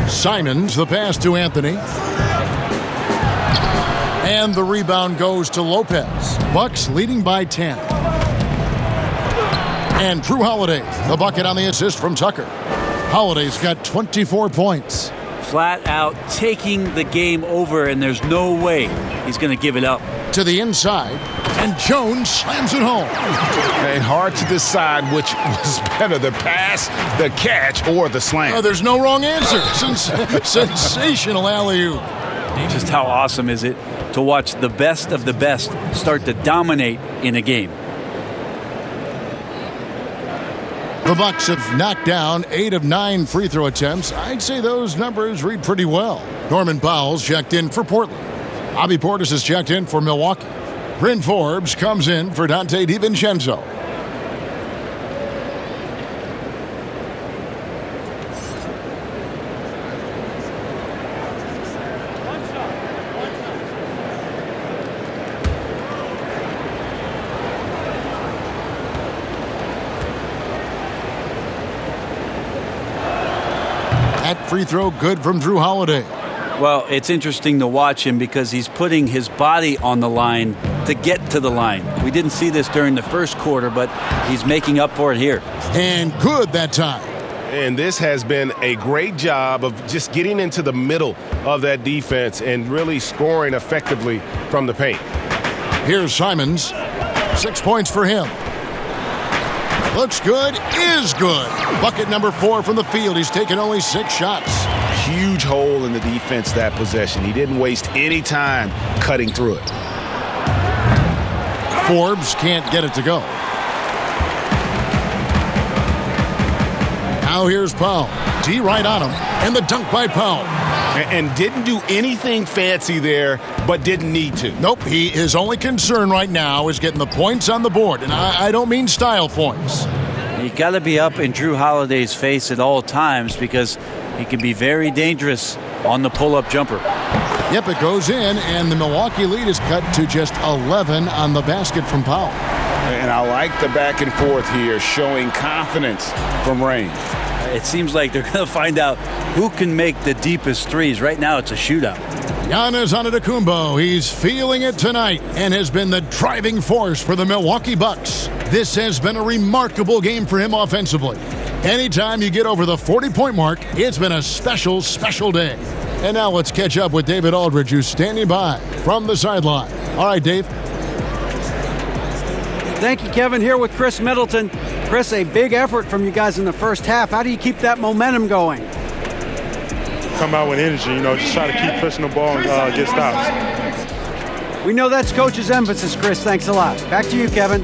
Simons, the pass to Anthony. And the rebound goes to Lopez. Bucks leading by 10. And Jrue Holiday, the bucket on the assist from Tucker. Holiday's got 24 points. Flat out taking the game over, and there's no way he's going to give it up. To the inside, and Jones slams it home. And hard to decide which was better, the pass, the catch, or the slam. There's no wrong answer. Sensational alley-oop. Just how awesome is it to watch the best of the best start to dominate in a game? The Bucks have knocked down 8 of 9 free throw attempts. I'd say those numbers read pretty well. Norman Powell's checked in for Portland. Bobby Portis has checked in for Milwaukee. Bryn Forbes comes in for Dante DiVincenzo. That free throw good from Jrue Holiday. Well, it's interesting to watch him because he's putting his body on the line to get to the line. We didn't see this during the first quarter, but he's making up for it here. And good that time. And this has been a great job of just getting into the middle of that defense and really scoring effectively from the paint. Here's Simons. 6 points for him. Looks good, is good. Bucket number 4 from the field. He's taken only 6 shots. Huge hole in the defense that possession. He didn't waste any time cutting through it. Forbes can't get it to go. Now here's Powell. D right on him, and the dunk by Powell. And didn't do anything fancy there, but didn't need to. Nope, his only concern right now is getting the points on the board, and I don't mean style points. You got to be up in Jrue Holiday's face at all times because he can be very dangerous on the pull-up jumper. Yep, it goes in, and the Milwaukee lead is cut to just 11 on the basket from Powell. And I like the back and forth here, showing confidence from Rain. It seems like they're going to find out who can make the deepest threes. Right now, it's a shootout. Giannis Antetokounmpo, he's feeling it tonight and has been the driving force for the Milwaukee Bucks. This has been a remarkable game for him offensively. Anytime you get over the 40-point mark, it's been a special, special day. And now let's catch up with David Aldridge, who's standing by from the sideline. All right, Dave. Thank you, Kevin. Here with Chris Middleton. Chris, a big effort from you guys in the first half. How do you keep that momentum going? Come out with energy, just try to keep pushing the ball and get stops. We know that's Coach's emphasis, Chris. Thanks a lot. Back to you, Kevin.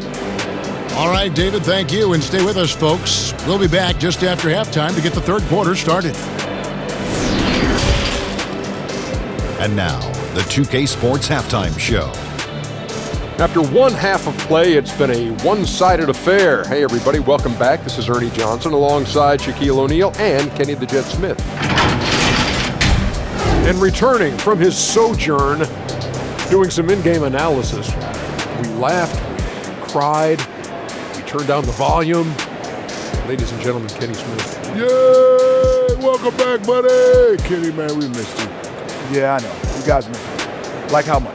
All right, David, thank you. And stay with us, folks. We'll be back just after halftime to get the third quarter started. And now, the 2K Sports Halftime Show. After one half of play, it's been a one-sided affair. Hey, everybody, welcome back. This is Ernie Johnson alongside Shaquille O'Neal and Kenny the Jet Smith. And returning from his sojourn, doing some in-game analysis, we laughed, we cried, we turned down the volume. Ladies and gentlemen, Kenny Smith. Yay! Welcome back, buddy. Kenny, man, we missed you. Yeah, I know. You guys missed me. Like how much?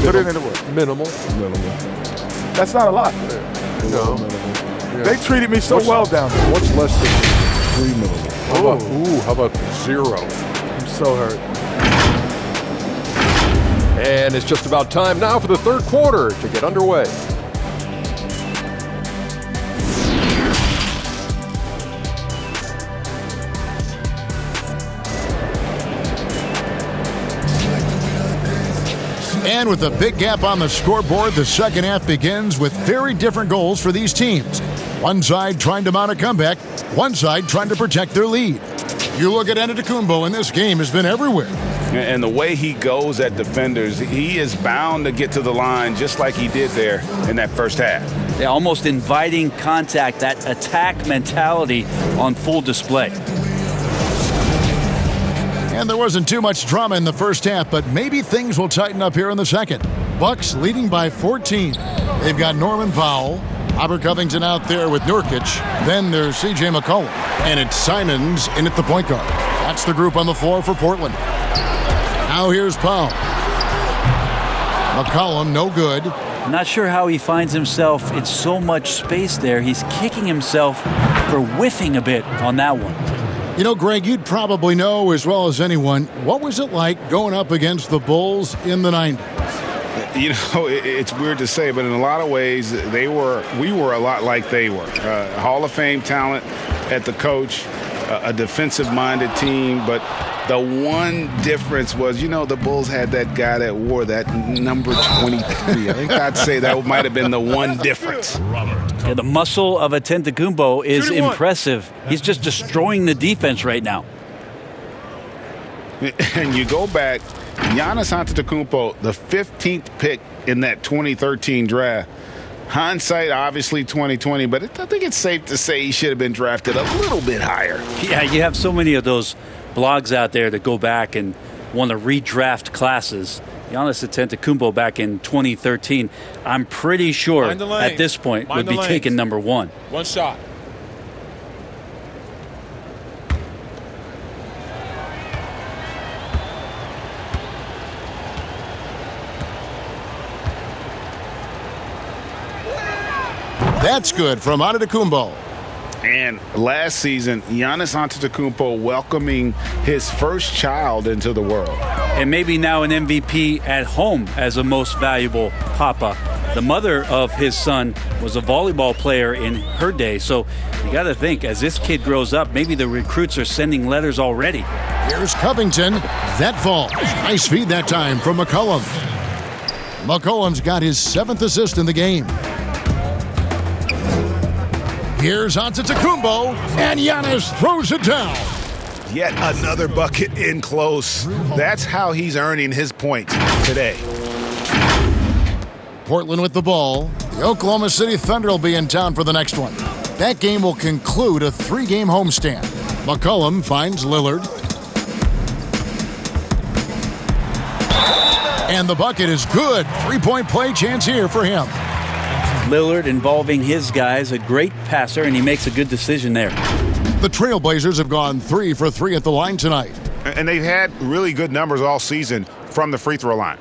Put it into what? Minimal. That's not a lot. No. Yeah. They treated me so well down there. What's less than 3 minimal? How about 0? I'm so hurt. And it's just about time now for the third quarter to get underway. And with a big gap on the scoreboard, the second half begins with very different goals for these teams. One side trying to mount a comeback, one side trying to protect their lead. You look at Antetokounmpo, and this game has been everywhere. And the way he goes at defenders, he is bound to get to the line just like he did there in that first half. Yeah, almost inviting contact, that attack mentality on full display. And there wasn't too much drama in the first half, but maybe things will tighten up here in the second. Bucks leading by 14. They've got Norman Powell, Robert Covington out there with Nurkic. Then there's C.J. McCollum. And it's Simons in at the point guard. That's the group on the floor for Portland. Now here's Powell. McCollum, no good. I'm not sure how he finds himself in so much space there. He's kicking himself for whiffing a bit on that one. You know, Greg, you'd probably know as well as anyone, what was it like going up against the Bulls in the 90s? You know, it's weird to say, but in a lot of ways, we were a lot like they were. Hall of Fame talent at the coach, a defensive-minded team, but the one difference was, you know, the Bulls had that guy that wore that number 23. I think I'd say that might have been the one difference. Yeah, the muscle of Antetokounmpo is impressive. He's just destroying the defense right now. And you go back, Giannis Antetokounmpo, the 15th pick in that 2013 draft. Hindsight, obviously 2020, but I think it's safe to say he should have been drafted a little bit higher. Yeah, you have so many of those blogs out there that go back and want to redraft classes. Giannis Antetokounmpo back in 2013, I'm pretty sure at this point would be taken number 1. One shot. That's good from Antetokounmpo. And last season, Giannis Antetokounmpo welcoming his first child into the world. And maybe now an MVP at home as a most valuable papa. The mother of his son was a volleyball player in her day. So you got to think, as this kid grows up, maybe the recruits are sending letters already. Here's Covington. That falls. Nice feed that time from McCollum. McCollum's got his 7th assist in the game. Here's Antetokounmpo, and Giannis throws it down. Yet another bucket in close. That's how he's earning his points today. Portland with the ball. The Oklahoma City Thunder will be in town for the next one. That game will conclude a 3-game homestand. McCollum finds Lillard. And the bucket is good. 3-point play chance here for him. Lillard involving his guys, a great passer, and he makes a good decision there. The Trailblazers have gone 3 for 3 at the line tonight. And they've had really good numbers all season from the free throw line.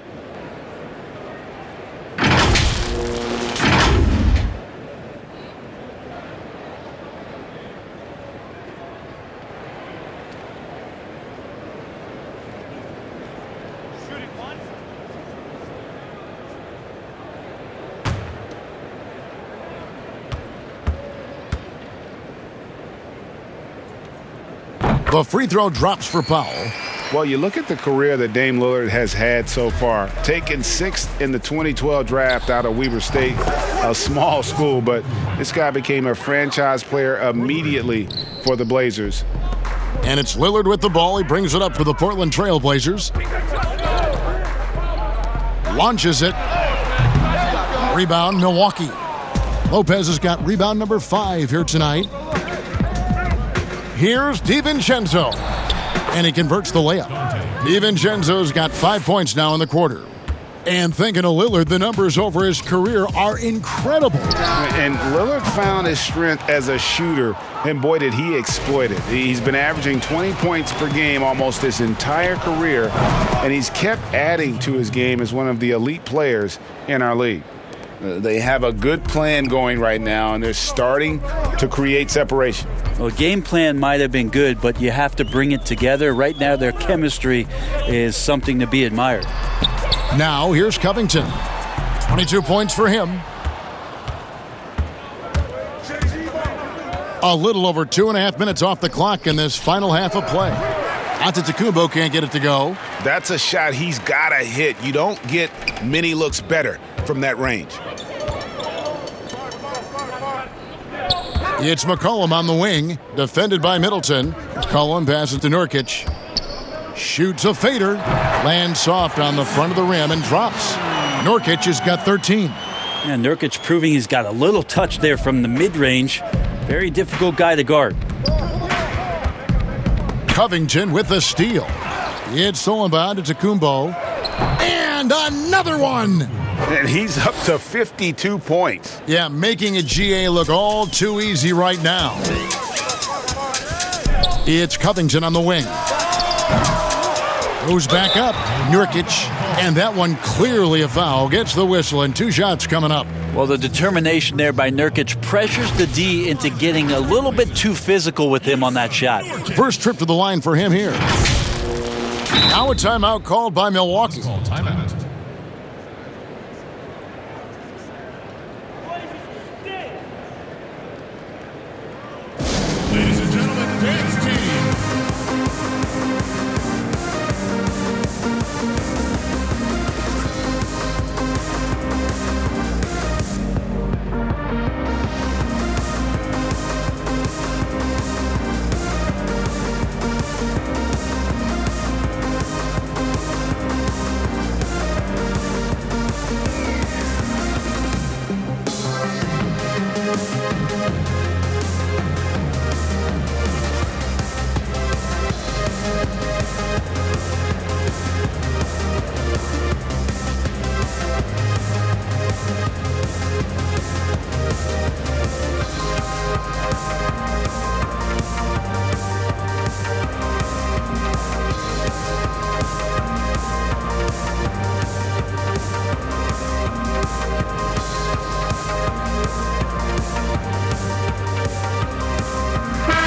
The free throw drops for Powell. Well, you look at the career that Dame Lillard has had so far. Taken 6th in the 2012 draft out of Weber State, a small school, but this guy became a franchise player immediately for the Blazers. And it's Lillard with the ball. He brings it up for the Portland Trail Blazers. Launches it. Rebound, Milwaukee. Lopez has got rebound number 5 here tonight. Here's DiVincenzo. And he converts the layup. DiVincenzo's got 5 points now in the quarter. And thinking of Lillard, the numbers over his career are incredible. And Lillard found his strength as a shooter, and boy, did he exploit it. He's been averaging 20 points per game almost his entire career, and he's kept adding to his game as one of the elite players in our league. They have a good plan going right now, and they're starting to create separation. Well, game plan might have been good, but you have to bring it together. Right now, their chemistry is something to be admired. Now, here's Covington. 22 points for him. A little over 2.5 minutes off the clock in this final half of play. Antetokounmpo can't get it to go. That's a shot he's got to hit. You don't get many looks better from that range. It's McCollum on the wing, defended by Middleton. McCollum passes to Nurkic. Shoots a fader, lands soft on the front of the rim and drops. Nurkic has got 13. And Nurkic proving he's got a little touch there from the mid-range. Very difficult guy to guard. Covington with the steal. It's stolen by Antetokounmpo. And another one! And he's up to 52 points. Yeah, making a GA look all too easy right now. It's Covington on the wing. Goes back up. Nurkic. And that one clearly a foul. Gets the whistle and 2 shots coming up. Well, the determination there by Nurkic pressures the D into getting a little bit too physical with him on that shot. First trip to the line for him here. Now a timeout called by Milwaukee. Timeout. Ladies and gentlemen, dance team.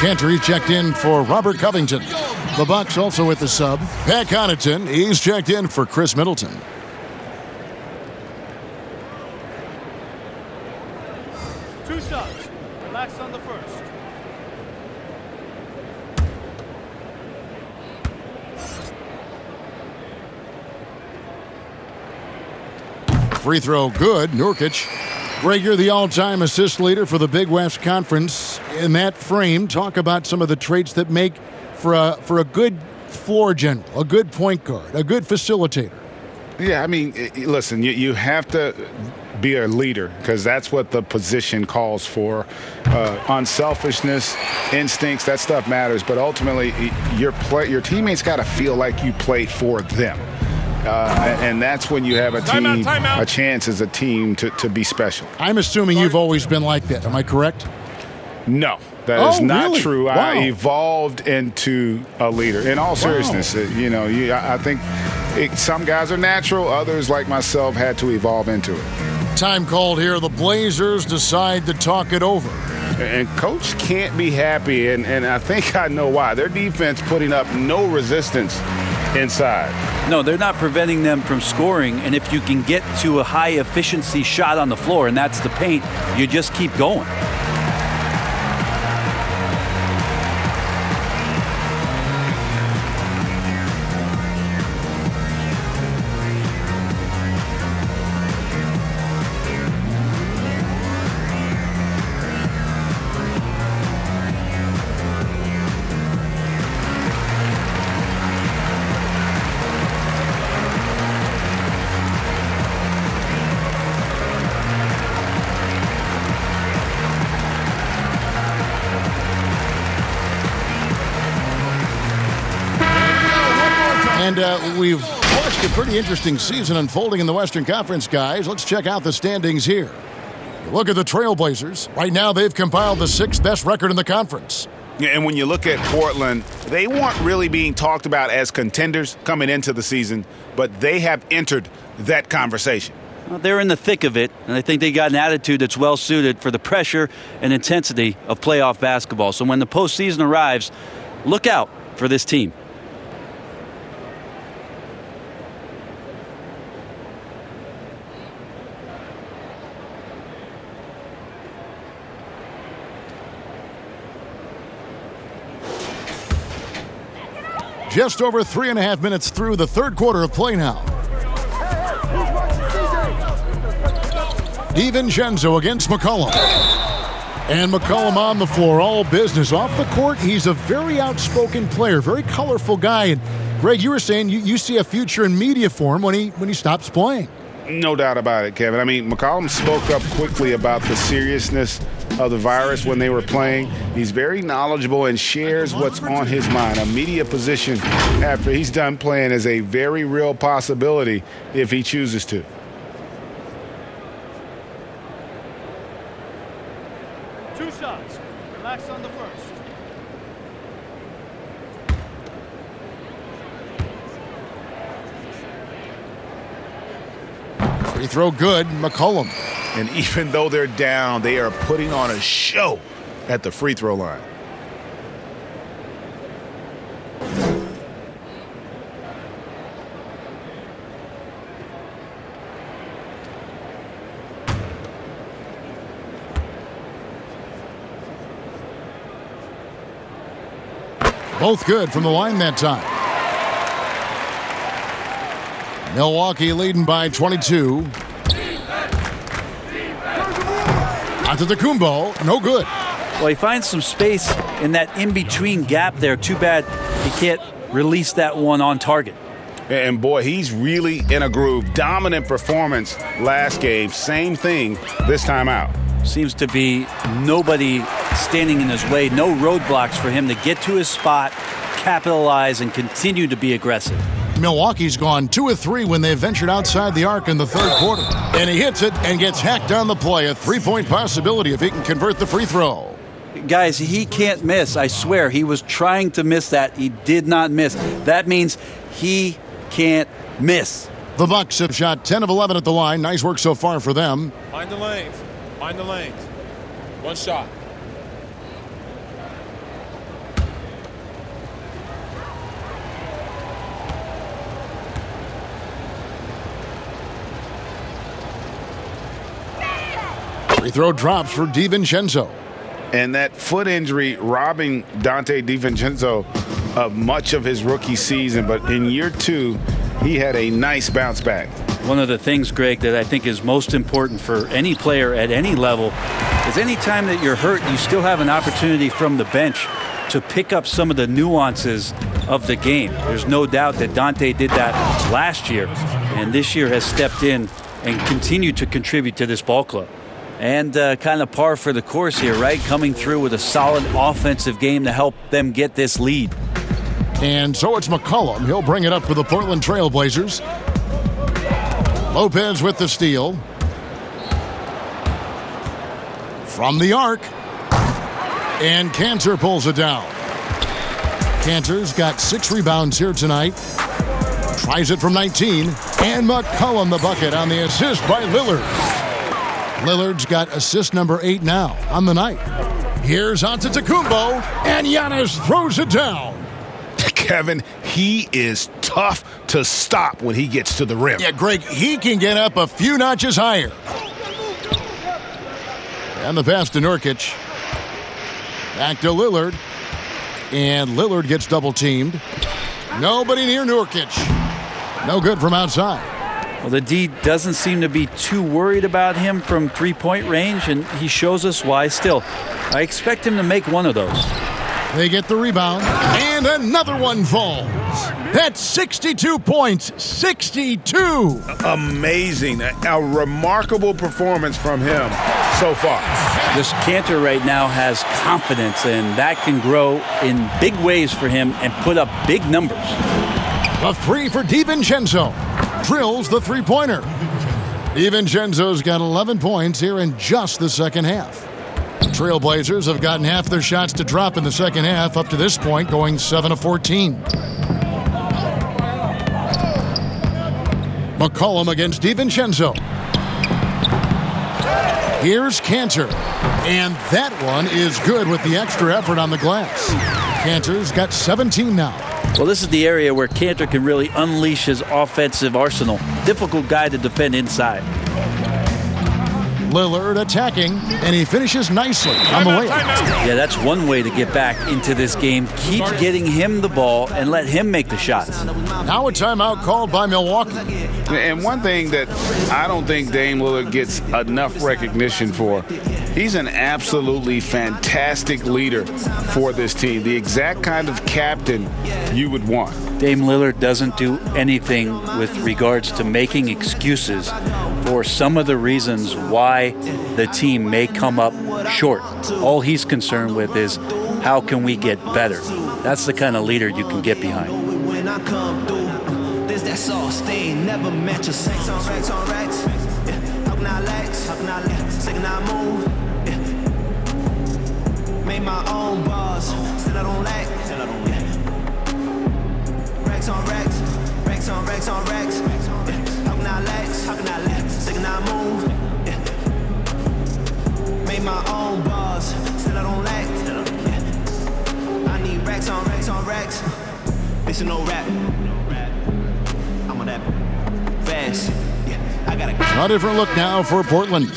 Cantor checked in for Robert Covington. The Bucks also with the sub. Pat Connaughton, he's checked in for Chris Middleton. Two shots. Relax on the first. Free throw good. Nurkic. Greg, you're the all-time assist leader for the Big West Conference. In that frame, talk about some of the traits that make for a good floor general, a good point guard, a good facilitator. Yeah, I mean, listen, you have to be a leader because that's what the position calls for. Unselfishness, instincts, that stuff matters. But ultimately, your teammates got to feel like you played for them. And that's when you have a team, a chance as a team to be special. I'm assuming you've always been like that. Am I correct? No, that is not really? true. Wow. I evolved into a leader. In all seriousness, I think some guys are natural. Others, like myself, had to evolve into it. Time called here. The Blazers decide to talk it over. And Coach can't be happy, and I think I know why. Their defense putting up no resistance inside. No, they're not preventing them from scoring, and if you can get to a high-efficiency shot on the floor, and that's the paint, you just keep going. And we've watched a pretty interesting season unfolding in the Western Conference, guys. Let's check out the standings here. Look at the Trailblazers. Right now, they've compiled the 6th best record in the conference. Yeah, and when you look at Portland, they weren't really being talked about as contenders coming into the season, but they have entered that conversation. Well, they're in the thick of it, and I think they got an attitude that's well suited for the pressure and intensity of playoff basketball. So when the postseason arrives, look out for this team. Just over 3.5 minutes through the third quarter of play now. DiVincenzo against McCollum. And McCollum on the floor, all business. Off the court, he's a very outspoken player, very colorful guy. And Greg, you were saying you see a future in media for him when he stops playing. No doubt about it, Kevin. I mean, McCollum spoke up quickly about the seriousness of the virus when they were playing. He's very knowledgeable and shares what's on his mind. A media position after he's done playing is a very real possibility if he chooses to. Two shots. Relax on the first. Free throw good, McCollum. And even though they're down, they are putting on a show at the free throw line. Both good from the line that time. Milwaukee leading by 22. Antetokounmpo, no good. Well, he finds some space in that in-between gap there. Too bad he can't release that one on target. And boy, he's really in a groove. Dominant performance last game. Same thing this time out. Seems to be nobody standing in his way. No roadblocks for him to get to his spot, capitalize, and continue to be aggressive. Milwaukee's gone 2 of 3 when they ventured outside the arc in the third quarter. And he hits it and gets hacked on the play. A 3-point possibility if he can convert the free throw. Guys, he can't miss. I swear, he was trying to miss that. He did not miss. That means he can't miss. The Bucks have shot 10 of 11 at the line. Nice work so far for them. Mind the lanes. Mind the lanes. One shot. Free throw drops for DiVincenzo. And that foot injury robbing Dante DiVincenzo of much of his rookie season. But in year 2, he had a nice bounce back. One of the things, Greg, that I think is most important for any player at any level is any time that you're hurt, you still have an opportunity from the bench to pick up some of the nuances of the game. There's no doubt that Dante did that last year, and this year has stepped in and continued to contribute to this ball club. And kind of par for the course here, right? Coming through with a solid offensive game to help them get this lead. And so it's McCollum. He'll bring it up for the Portland Trailblazers. Lopez with the steal. From the arc. And Cantor pulls it down. Cantor's got 6 rebounds here tonight. Tries it from 19. And McCollum the bucket on the assist by Lillard. Lillard's got assist number 8 now on the night. Here's Antetokounmpo, and Giannis throws it down. Kevin, he is tough to stop when he gets to the rim. Yeah, Greg, he can get up a few notches higher. And the pass to Nurkic. Back to Lillard. And Lillard gets double-teamed. Nobody near Nurkic. No good from outside. Well, the D doesn't seem to be too worried about him from three-point range, and he shows us why. Still, I expect him to make one of those. They get the rebound, and another one falls. That's 62 points. 62. Amazing. A remarkable performance from him so far. This Cantor right now has confidence, and that can grow in big ways for him and put up big numbers. A three for DiVincenzo. Drills the three-pointer. DiVincenzo's got 11 points here in just the second half. Trailblazers have gotten half their shots to drop in the second half up to this point, going 7 of 14. McCollum against DiVincenzo. Here's Cantor. And that one is good with the extra effort on the glass. Cantor's got 17 now. Well, this is the area where Cantor can really unleash his offensive arsenal. Difficult guy to defend inside. Lillard attacking, and he finishes nicely on the way. Yeah, that's one way to get back into this game. Keep getting him the ball and let him make the shots. Now a timeout called by Milwaukee. And one thing that I don't think Dame Lillard gets enough recognition for, he's an absolutely fantastic leader for this team. The exact kind of captain you would want. Dame Lillard doesn't do anything with regards to making excuses for some of the reasons why the team may come up short. All he's concerned with is how can we get better. That's the kind of leader you can get behind. When I come through, this that sauce stain never matches. Racks on racks on racks. How can I lax? How can I sick and I move? Made my own bars, still I don't lack. Racks on racks, racks on racks on racks. How can I lax? How can I sick and I move? Made my own bars, still I don't lack. I need racks on racks on racks. This is no rap. I'm on that fast. I gotta. A different look now for Portland.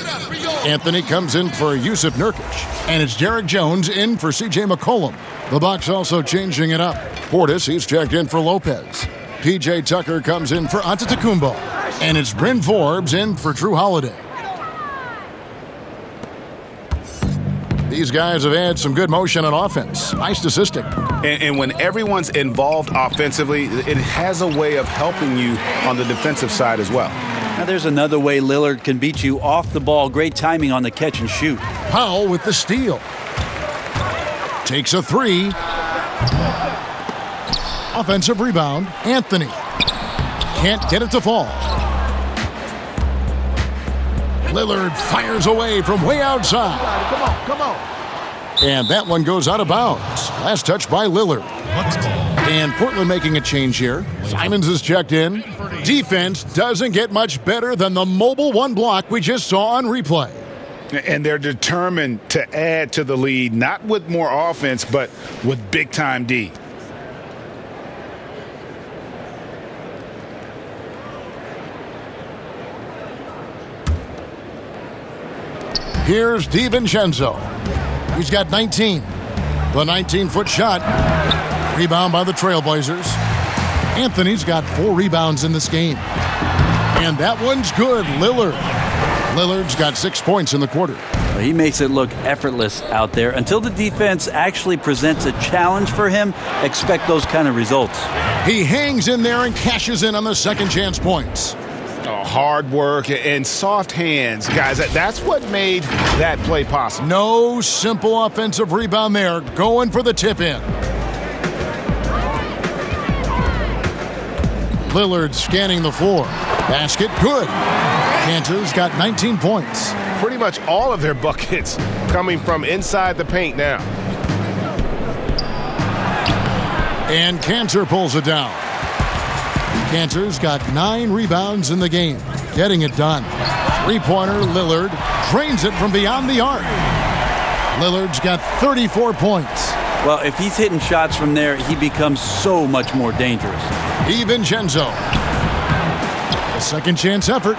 Anthony comes in for Yusuf Nurkic, and it's Derek Jones in for C.J. McCollum. The Bucks also changing it up. Portis, he's checked in for Lopez. P.J. Tucker comes in for Antetokounmpo, and it's Bryn Forbes in for Jrue Holiday. These guys have had some good motion on offense. Nice statistic. And when everyone's involved offensively, it has a way of helping you on the defensive side as well. Now there's another way Lillard can beat you off the ball. Great timing on the catch and shoot. Powell with the steal. Takes a three. Offensive rebound. Anthony. Can't get it to fall. Lillard fires away from way outside. Come on. And that one goes out of bounds. Last touch by Lillard. And Portland making a change here. Simons is checked in. Defense doesn't get much better than the mobile one block we just saw on replay. And they're determined to add to the lead, not with more offense, but with big-time D. Here's DiVincenzo. He's got 19. The 19-foot shot. Rebound by the Trailblazers. Anthony's got 4 rebounds in this game. And that one's good. Lillard's got 6 points in the quarter. Well, he makes it look effortless out there. Until the defense actually presents a challenge for him, expect those kind of results. He hangs in there and cashes in on the second chance points. Hard work and soft hands. Guys, that's what made that play possible. No simple offensive rebound there. Going for the tip-in. Lillard scanning the floor. Basket good. Cantor's got 19 points. Pretty much all of their buckets coming from inside the paint now. And Cantor pulls it down. Cantor's got 9 rebounds in the game. Getting it done. Three-pointer, Lillard drains it from beyond the arc. Lillard's got 34 points. Well, if he's hitting shots from there, he becomes so much more dangerous. DiVincenzo. A second chance effort.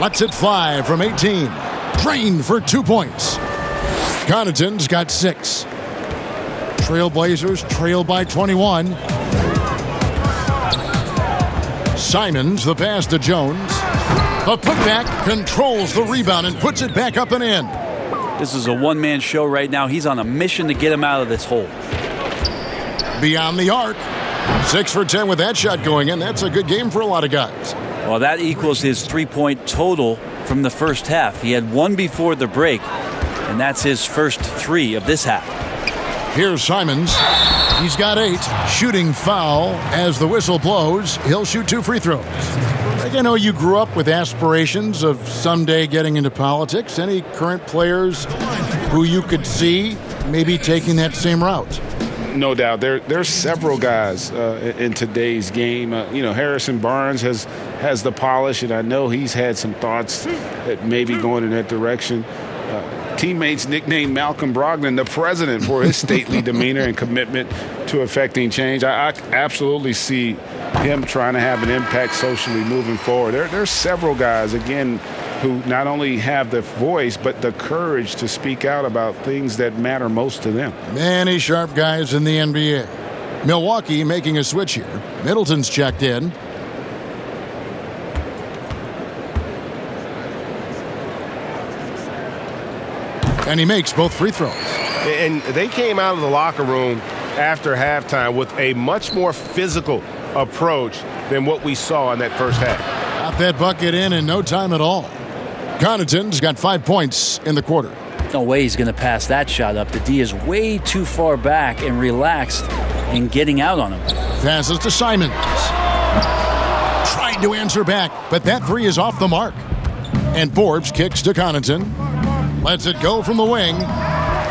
Lets it fly from 18. Drained for 2 points. Connaughton's got 6. Trailblazers trail by 21. Simons, the pass to Jones. The putback controls the rebound and puts it back up and in. This is a one-man show right now. He's on a mission to get him out of this hole. Beyond the arc. 6 for 10 with that shot going in. That's a good game for a lot of guys. Well, that equals his 3-point total from the first half. He had 1 before the break, and that's his first 3 of this half. Here's Simons. He's got 8. Shooting foul as the whistle blows. He'll shoot 2 free throws. I know you grew up with aspirations of someday getting into politics. Any current players who you could see maybe taking that same route? No doubt. There's several guys in today's game. Harrison Barnes has the polish, and I know he's had some thoughts that maybe going in that direction. Teammates nicknamed Malcolm Brogdon the president for his stately demeanor and commitment to affecting change. I absolutely see him trying to have an impact socially moving forward. There's several guys, again, who not only have the voice but the courage to speak out about things that matter most to them. Many sharp guys in the NBA. Milwaukee making a switch here. Middleton's checked in. And he makes both free throws. And they came out of the locker room after halftime with a much more physical approach than what we saw in that first half. Got that bucket in no time at all. Connaughton's got 5 points in the quarter. No way he's going to pass that shot up. The D is way too far back and relaxed in getting out on him. Passes to Simons. Tried to answer back, but that 3 is off the mark. And Forbes kicks to Connaughton. Lets it go from the wing.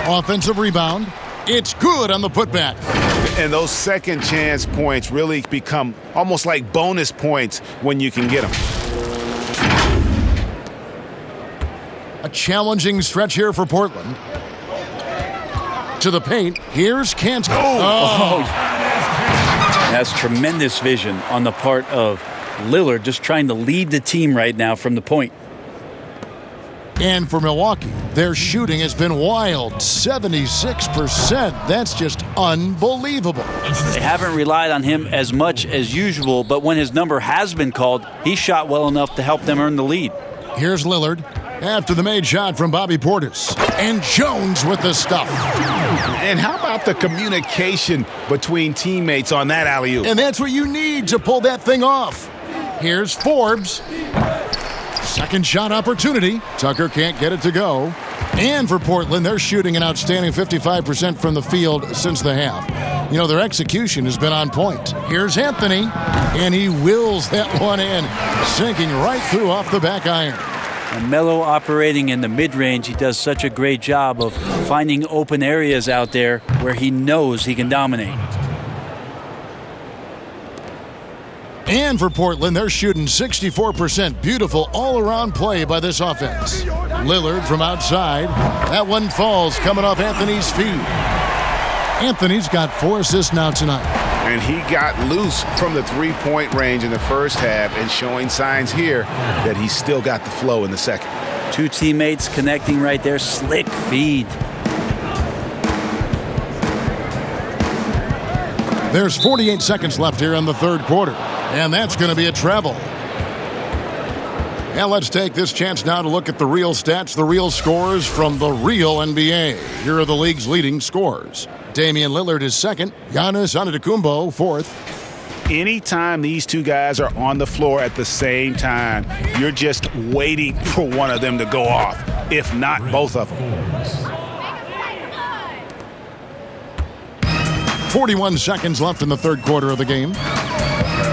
Offensive rebound. It's good on the putback. And those second chance points really become almost like bonus points when you can get them. A challenging stretch here for Portland. To the paint. Here's Kant. That's tremendous vision on the part of Lillard, just trying to lead the team right now from the point. And for Milwaukee, their shooting has been wild, 76%. That's just unbelievable. They haven't relied on him as much as usual, but when his number has been called, he shot well enough to help them earn the lead. Here's Lillard after the made shot from Bobby Portis. And Jones with the stuff. And how about the communication between teammates on that alley-oop? And that's what you need to pull that thing off. Here's Forbes. Second shot opportunity. Tucker can't get it to go. And for Portland, they're shooting an outstanding 55% from the field since the half. Their execution has been on point. Here's Anthony, and he wills that one in, sinking right through off the back iron. And Melo operating in the mid-range, he does such a great job of finding open areas out there where he knows he can dominate. And for Portland, they're shooting 64%. Beautiful all-around play by this offense. Lillard from outside. That one falls coming off Anthony's feet. Anthony's got 4 assists now tonight. And he got loose from the three-point range in the first half and showing signs here that he's still got the flow in the second. 2 teammates connecting right there. Slick feed. There's 48 seconds left here in the third quarter. And that's going to be a travel. And let's take this chance now to look at the real stats, the real scores from the real NBA. Here are the league's leading scorers. Damian Lillard is second. Giannis Antetokounmpo fourth. Anytime these two guys are on the floor at the same time, you're just waiting for one of them to go off, if not both of them. 41 seconds left in the third quarter of the game.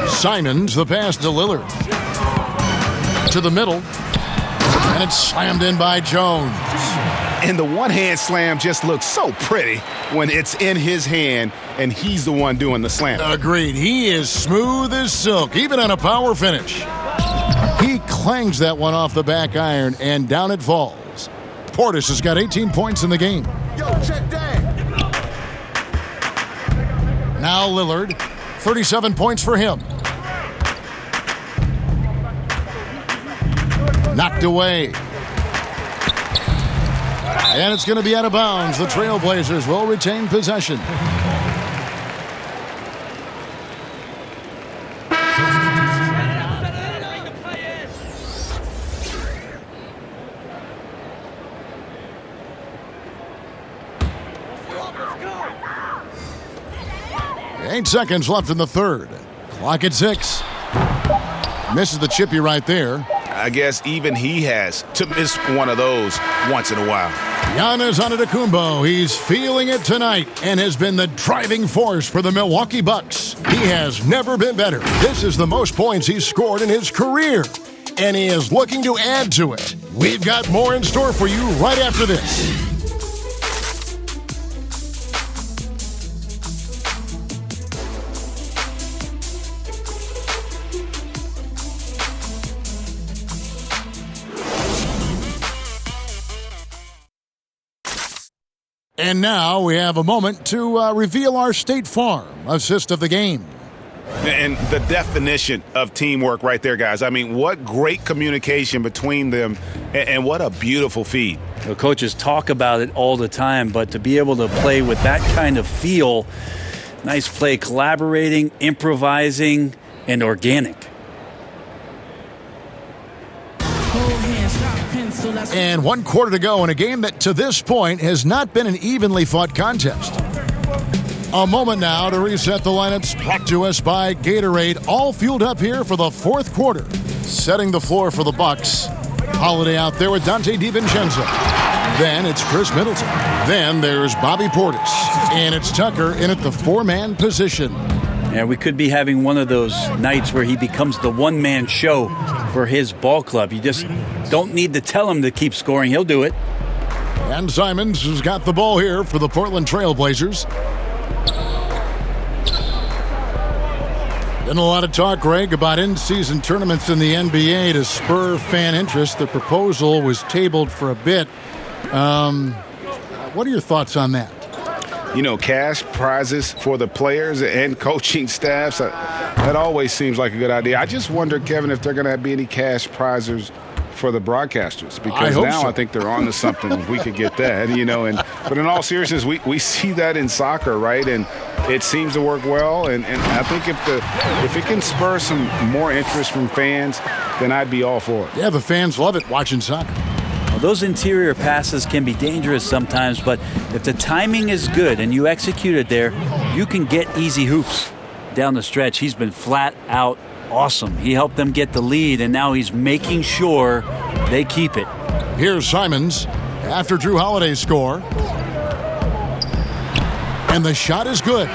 Simons, the pass to Lillard. To the middle. And it's slammed in by Jones. And the one-hand slam just looks so pretty when it's in his hand and he's the one doing the slam. Agreed. He is smooth as silk, even on a power finish. He clangs that one off the back iron, and down it falls. Portis has got 18 points in the game. Yo, check that. Now Lillard, 37 points for him. Knocked away. And it's going to be out of bounds. The Trailblazers will retain possession. Eight seconds left in the third. Clock at 6. Misses the chippy right there. I guess even he has to miss one of those once in a while. Giannis Antetokounmpo, he's feeling it tonight and has been the driving force for the Milwaukee Bucks. He has never been better. This is the most points he's scored in his career, and he is looking to add to it. We've got more in store for you right after this. And now we have a moment to reveal our State Farm assist of the game. And the definition of teamwork right there, guys. I mean, what great communication between them, and what a beautiful feed. The coaches talk about it all the time, but to be able to play with that kind of feel, nice play, collaborating, improvising, and organic. And 1 quarter to go in a game that to this point has not been an evenly fought contest. A moment now to reset the lineups, brought to us by Gatorade, all fueled up here for the fourth quarter. Setting the floor for the Bucks. Holiday out there with Dante DiVincenzo. Then it's Chris Middleton. Then there's Bobby Portis. And it's Tucker in at the four-man position. Yeah, we could be having one of those nights where he becomes the one-man show for his ball club. You just don't need to tell him to keep scoring. He'll do it. And Simons has got the ball here for the Portland Trail Blazers. Been a lot of talk, Greg, about in-season tournaments in the NBA to spur fan interest. The proposal was tabled for a bit. What are your thoughts on that? You know, cash prizes for the players and coaching staffs, that always seems like a good idea. I just wonder, Kevin, if they're going to be any cash prizes for the broadcasters, because now I think they're on to something if we could get that, you know. But in all seriousness, we see that in soccer, right? And it seems to work well. And I think if it can spur some more interest from fans, then I'd be all for it. Yeah, the fans love it watching soccer. Well, those interior passes can be dangerous sometimes, but if the timing is good and you execute it there, you can get easy hoops down the stretch. He's been flat out awesome. He helped them get the lead, and now he's making sure they keep it. Here's Simons after Jrue Holiday's score. And the shot is good.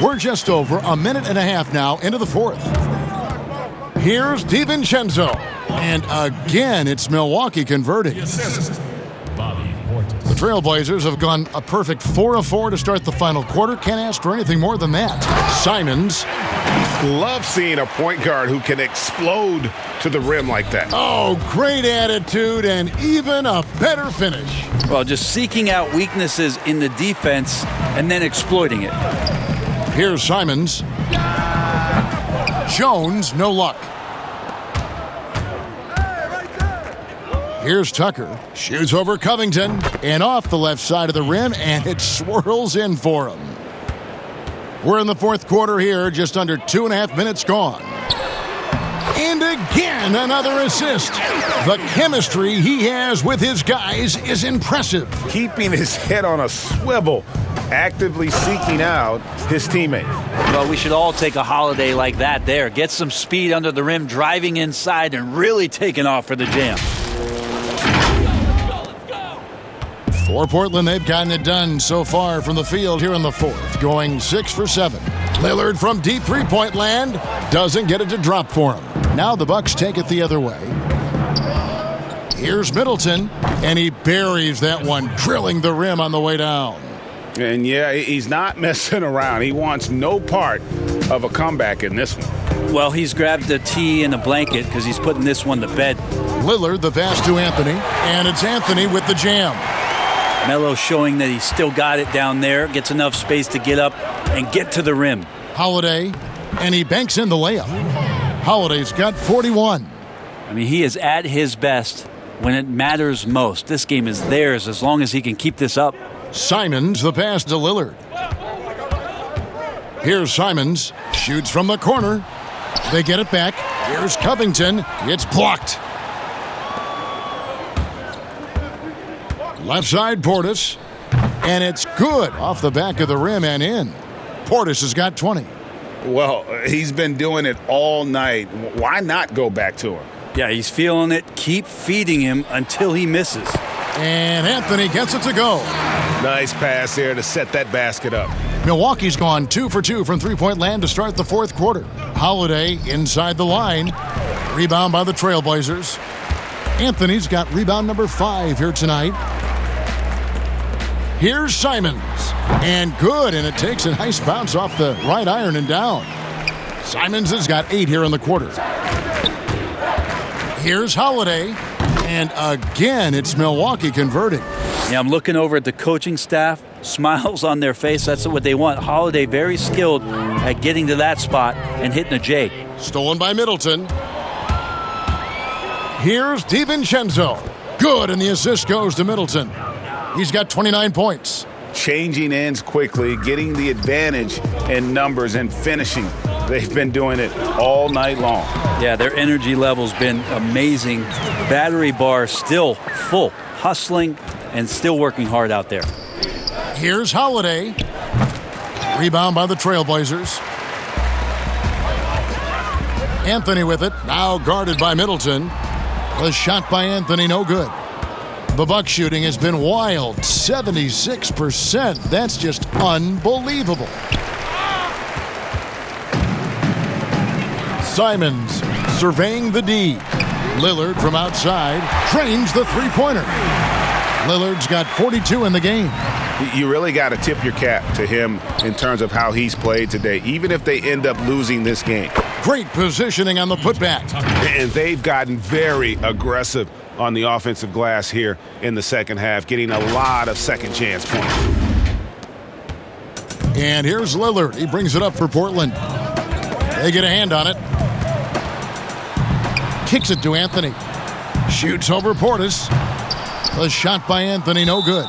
We're just over a minute and a half now into the fourth. Here's DiVincenzo. And again, it's Milwaukee converting. The Trailblazers have gone a perfect 4 of 4 to start the final quarter. Can't ask for anything more than that. Simons. Love seeing a point guard who can explode to the rim like that. Oh, great attitude and even a better finish. Well, just seeking out weaknesses in the defense and then exploiting it. Here's Simons. Jones, no luck. Here's Tucker. Shoots over Covington and off the left side of the rim, and it swirls in for him. We're in the fourth quarter here, just under 2.5 minutes gone. And again, another assist. The chemistry he has with his guys is impressive. Keeping his head on a swivel, actively seeking out his teammate. Well, we should all take a holiday like that there. Get some speed under the rim, driving inside, and really taking off for the jam. For Portland, they've gotten it done so far from the field here in the fourth, going 6 for 7. Lillard from deep three-point land doesn't get it to drop for him. Now the Bucks take it the other way. Here's Middleton, and he buries that one, drilling the rim on the way down. And yeah, he's not messing around. He wants no part of a comeback in this one. Well, he's grabbed the tee and a blanket because he's putting this one to bed. Lillard, the pass to Anthony, and it's Anthony with the jam. Melo showing that he's still got it down there, gets enough space to get up and get to the rim. Holiday, and he banks in the layup. Holiday's got 41. I mean, he is at his best when it matters most. This game is theirs as long as he can keep this up. Simons, the pass to Lillard. Here's Simons, shoots from the corner. They get it back. Here's Covington. It's blocked. Left side, Portis. And it's good off the back of the rim and in. Portis has got 20. Well, he's been doing it all night. Why not go back to him? Yeah, he's feeling it. Keep feeding him until he misses. And Anthony gets it to go. Nice pass there to set that basket up. Milwaukee's gone 2 for 2 from three-point land to start the fourth quarter. Holiday inside the line. Rebound by the Trailblazers. Anthony's got rebound number 5 here tonight. Here's Simons. And good, and it takes a nice bounce off the right iron and down. Simons has got 8 here in the quarter. Here's Holiday. And again, it's Milwaukee converting. Yeah, I'm looking over at the coaching staff. Smiles on their face. That's what they want. Holiday very skilled at getting to that spot and hitting a J. Stolen by Middleton. Here's DiVincenzo. Good, and the assist goes to Middleton. He's got 29 points. Changing ends quickly, getting the advantage in numbers and finishing. They've been doing it all night long. Yeah, their energy level's been amazing. Battery bar still full, hustling and still working hard out there. Here's Holiday. Rebound by the Trailblazers. Anthony with it, now guarded by Middleton. The shot by Anthony, no good. The Bucks shooting has been wild, 76%. That's just unbelievable. Simons surveying the D. Lillard from outside trains the three-pointer. Lillard's got 42 in the game. You really got to tip your cap to him in terms of how he's played today, even if they end up losing this game. Great positioning on the putback. And they've gotten very aggressive on the offensive glass here in the second half, getting a lot of second chance points. And here's Lillard. He brings it up for Portland. They get a hand on it. Kicks it to Anthony. Shoots over Portis. The shot by Anthony, no good.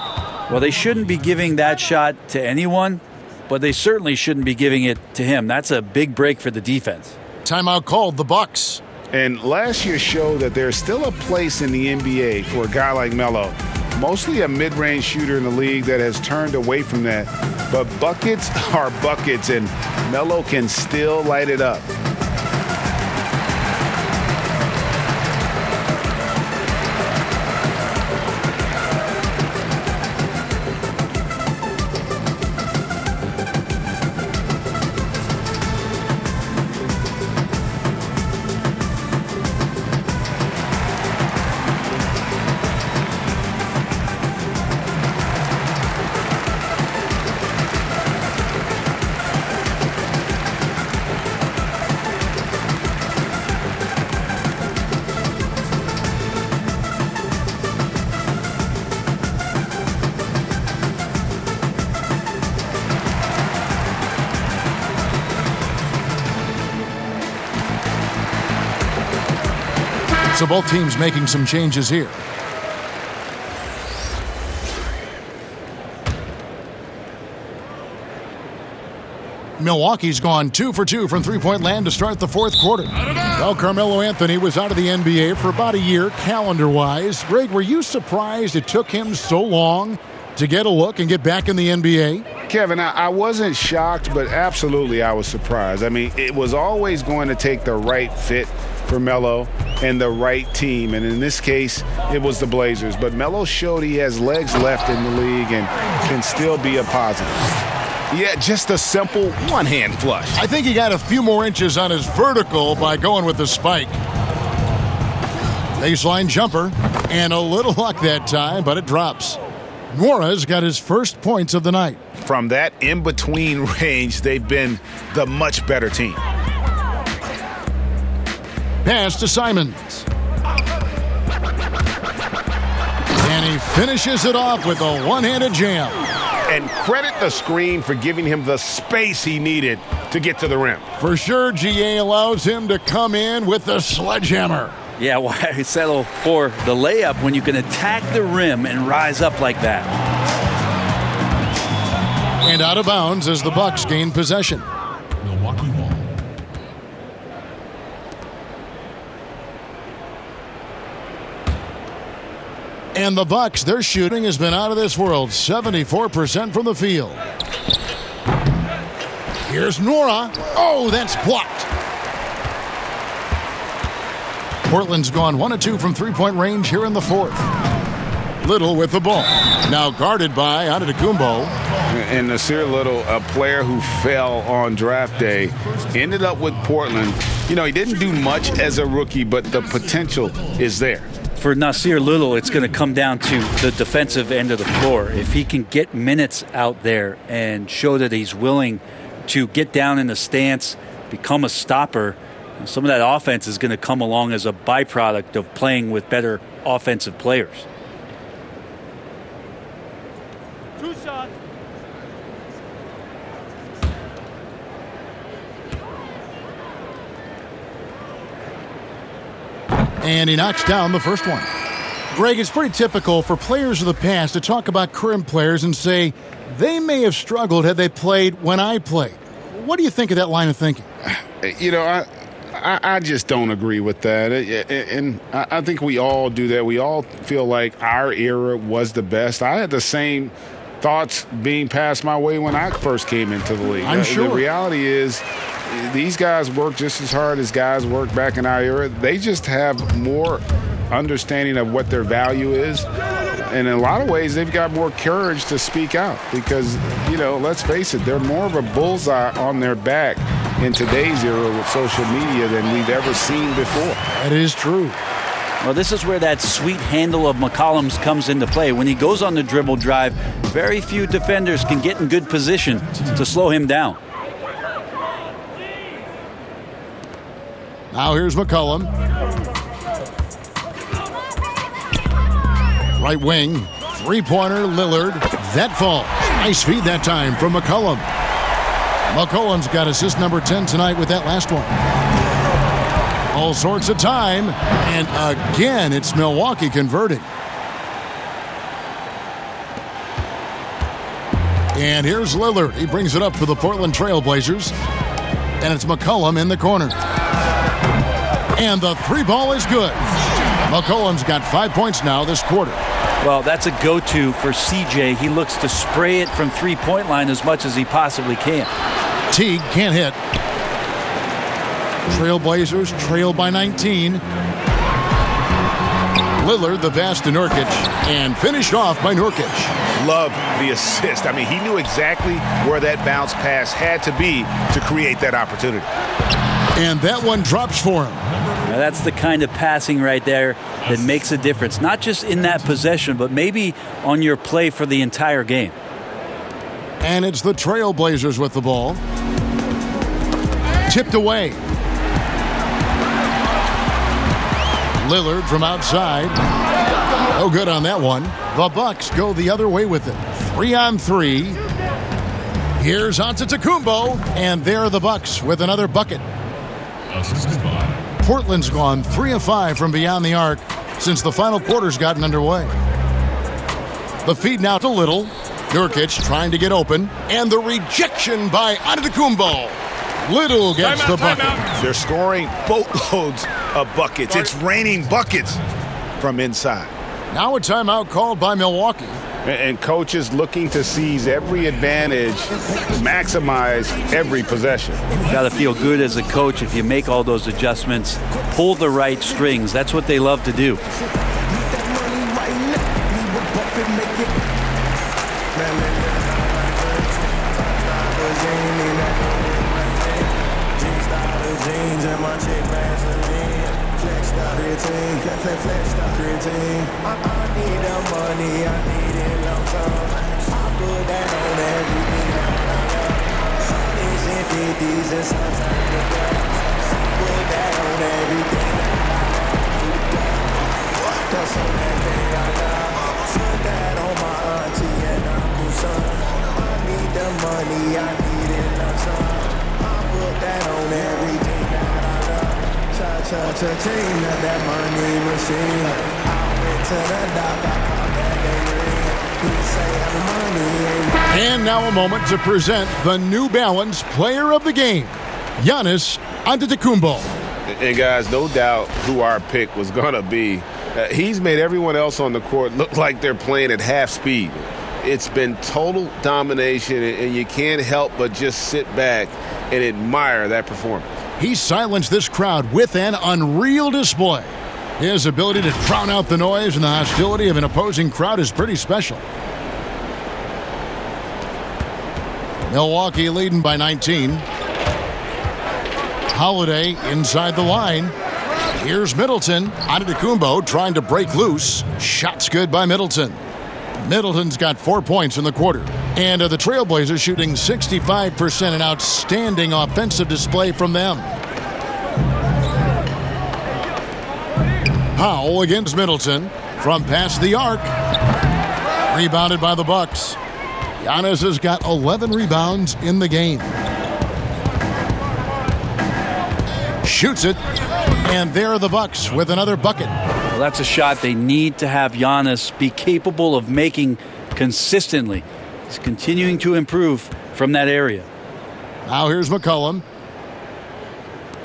Well, they shouldn't be giving that shot to anyone, but they certainly shouldn't be giving it to him. That's a big break for the defense. Timeout called, the Bucks. And last year showed that there's still a place in the NBA for a guy like Melo. Mostly a mid-range shooter in the league that has turned away from that. But buckets are buckets, and Melo can still light it up. So both teams making some changes here. Milwaukee's gone 2 for 2 from three-point land to start the fourth quarter. Well, Carmelo Anthony was out of the NBA for about a year, calendar-wise. Greg, were you surprised it took him so long to get a look and get back in the NBA? Kevin, I wasn't shocked, but absolutely I was surprised. I mean, it was always going to take the right fit for Melo and the right team, and in this case, it was the Blazers. But Melo showed he has legs left in the league and can still be a positive. Yeah, just a simple one-hand flush. I think he got a few more inches on his vertical by going with the spike. Baseline jumper, and a little luck that time, but it drops. Nora's got his first points of the night. From that in-between range, they've been the much better team. Pass to Simons. And he finishes it off with a one-handed jam. And credit the screen for giving him the space he needed to get to the rim. For sure, GA allows him to come in with the sledgehammer. Yeah, why settle for the layup when you can attack the rim and rise up like that? And out of bounds as the Bucks gain possession. Milwaukee ball. And the Bucks, their shooting has been out of this world, 74% from the field. Here's Nora. Oh, that's blocked. Portland's gone 1 of 2 from three-point range here in the fourth. Little with the ball. Now guarded by Antetokounmpo. And Nasir Little, a player who fell on draft day, ended up with Portland. You know, he didn't do much as a rookie, but the potential is there. For Nasir Little, it's going to come down to the defensive end of the floor. If he can get minutes out there and show that he's willing to get down in the stance, become a stopper, some of that offense is going to come along as a byproduct of playing with better offensive players. 2 shots. And he knocks down the first one. Greg, it's pretty typical for players of the past to talk about current players and say they may have struggled had they played when I played. What do you think of that line of thinking? You know, I just don't agree with that. And I think we all do that. We all feel like our era was the best. I had the same thoughts being passed my way when I first came into the league. I'm sure. The reality is these guys work just as hard as guys worked back in our era. They just have more understanding of what their value is. And in a lot of ways, they've got more courage to speak out because, you know, let's face it, they're more of a bullseye on their back in today's era with social media than we've ever seen before. That is true. Well, this is where that sweet handle of McCollum's comes into play. When he goes on the dribble drive, very few defenders can get in good position to slow him down. Now here's McCollum. Right wing, three-pointer, Lillard. That falls. Nice feed that time from McCollum. McCollum's got assist number 10 tonight with that last one. All sorts of time, and again, it's Milwaukee converting. And here's Lillard. He brings it up for the Portland Trail Blazers. And it's McCollum in the corner. And the three ball is good. McCollum's got 5 points now this quarter. Well, that's a go-to for CJ. He looks to spray it from three-point line as much as he possibly can. Teague can't hit. Trailblazers trail by 19. Lillard, the pass to Nurkic, and finished off by Nurkic. Love the assist. I mean, he knew exactly where that bounce pass had to be to create that opportunity. And that one drops for him. Now that's the kind of passing right there that makes a difference, not just in that possession, but maybe on your play for the entire game. And it's the Trailblazers with the ball. Tipped away. Lillard from outside. No good on that one. The Bucks go the other way with it. 3-on-3. Here's Antetokounmpo, and there are the Bucks with another bucket. Portland's gone 3 of 5 from beyond the arc since the final quarter's gotten underway. The feed now to Little. Nurkic trying to get open, and the rejection by Antetokounmpo. Little gets the bucket. They're scoring boatloads of buckets. It's raining buckets from inside. Now a timeout called by Milwaukee. And coaches looking to seize every advantage, maximize every possession. Got to feel good as a coach if you make all those adjustments, pull the right strings. That's what they love to do. And now a moment to present the New Balance Player of the Game, Giannis Antetokounmpo. And guys, no doubt who our pick was going to be. He's made everyone else on the court look like they're playing at half speed. It's been total domination, and you can't help but just sit back and admire that performance. He silenced this crowd with an unreal display. His ability to drown out the noise and the hostility of an opposing crowd is pretty special. Milwaukee leading by 19. Holiday inside the line. Here's Middleton. Antetokounmpo trying to break loose. Shots good by Middleton. Middleton's got 4 points in the quarter. And the Trailblazers shooting 65%, an outstanding offensive display from them. Powell against Middleton from past the arc. Rebounded by the Bucks. Giannis has got 11 rebounds in the game. Shoots it, and there are the Bucks with another bucket. Well, that's a shot they need to have Giannis be capable of making consistently. He's continuing to improve from that area. Now here's McCollum.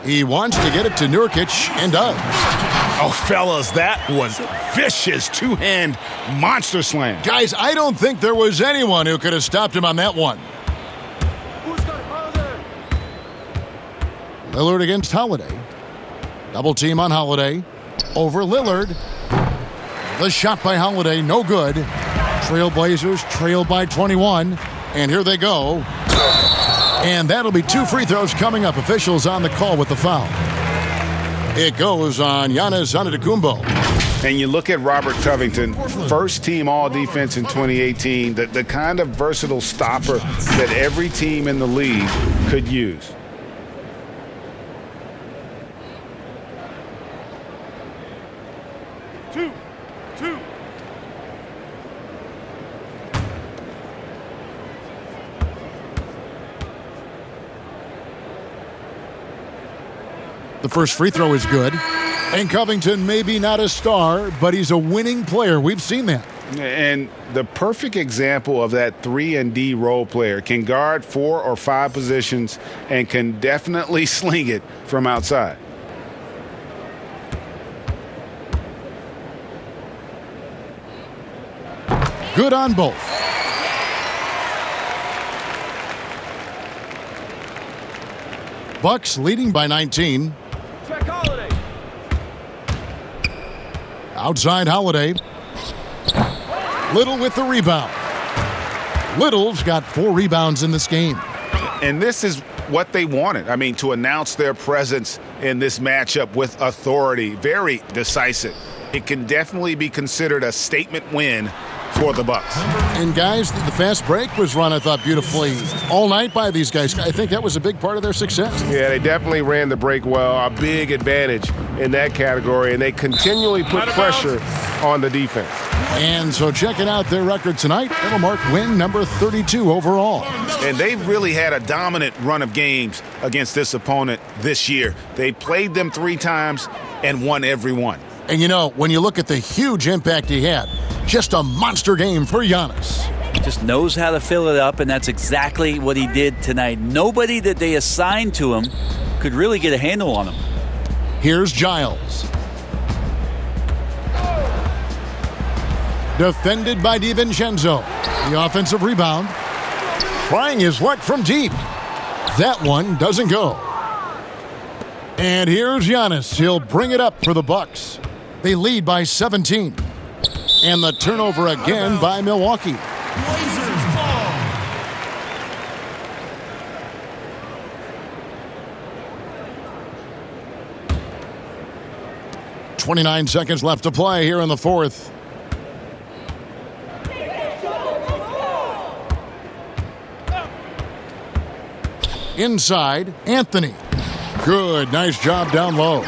He wants to get it to Nurkic and does. Oh, fellas, that was vicious two-hand monster slam. Guys, I don't think there was anyone who could have stopped him on that one. Lillard against Holiday. Double team on Holiday. Over Lillard. The shot by Holiday, no good. Trailblazers trail by 21. And here they go. And that'll be 2 free throws coming up. Officials on the call with the foul. It goes on Giannis Antetokounmpo. And you look at Robert Covington, first team all-defense in 2018, the kind of versatile stopper that every team in the league could use. Two. The first free throw is good. And Covington maybe not a star, but he's a winning player. We've seen that. And the perfect example of that 3-and-D role player, can guard 4 or 5 positions and can definitely sling it from outside. Good on both. Bucks leading by 19. Check Holiday. Outside Holiday. Little with the rebound. Little's got 4 rebounds in this game. And this is what they wanted. I mean, to announce their presence in this matchup with authority, very decisive. It can definitely be considered a statement win for the Bucks. And guys, the fast break was run, I thought, beautifully all night by these guys. I think that was a big part of their success. Yeah, they definitely ran the break well, a big advantage in that category, and they continually put pressure on the defense. And so checking out their record tonight, it'll mark win number 32 overall. And they've really had a dominant run of games against this opponent this year. They played them 3 times and won every one. And you know, when you look at the huge impact he had, just a monster game for Giannis. Just knows how to fill it up, and that's exactly what he did tonight. Nobody that they assigned to him could really get a handle on him. Here's Giles. Defended by DiVincenzo. The offensive rebound. Trying his luck from deep. That one doesn't go. And here's Giannis. He'll bring it up for the Bucks. They lead by 17. And the turnover again by Milwaukee. Blazers ball. .29 seconds left to play here in the fourth. Inside, Anthony. Good, nice job down low.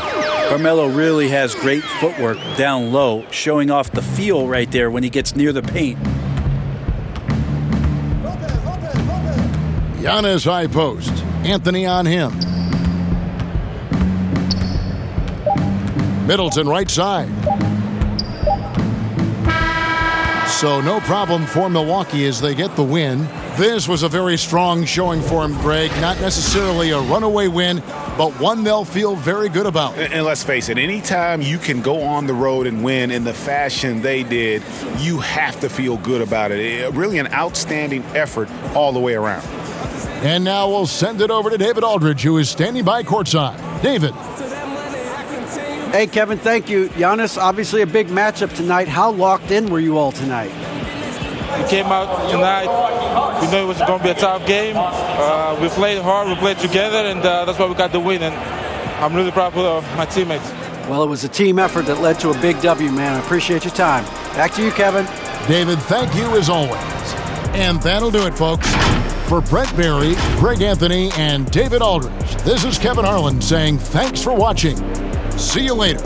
Carmelo really has great footwork down low, showing off the feel right there when he gets near the paint. Giannis high post. Anthony on him. Middleton right side. So no problem for Milwaukee as they get the win. This was a very strong showing for him, Greg. Not necessarily a runaway win, but one they'll feel very good about. And let's face it, anytime you can go on the road and win in the fashion they did, you have to feel good about it. Really an outstanding effort all the way around. And now we'll send it over to David Aldridge, who is standing by courtside. David. Hey, Kevin, thank you. Giannis, obviously a big matchup tonight. How locked in were you all tonight? We came out tonight. We knew it was going to be a tough game. We played hard. We played together, and that's why we got the win. And I'm really proud of my teammates. Well, it was a team effort that led to a big W, man. I appreciate your time. Back to you, Kevin. David, thank you as always. And that'll do it, folks. For Brett Barry, Greg Anthony, and David Aldridge, this is Kevin Harlan saying thanks for watching. See you later.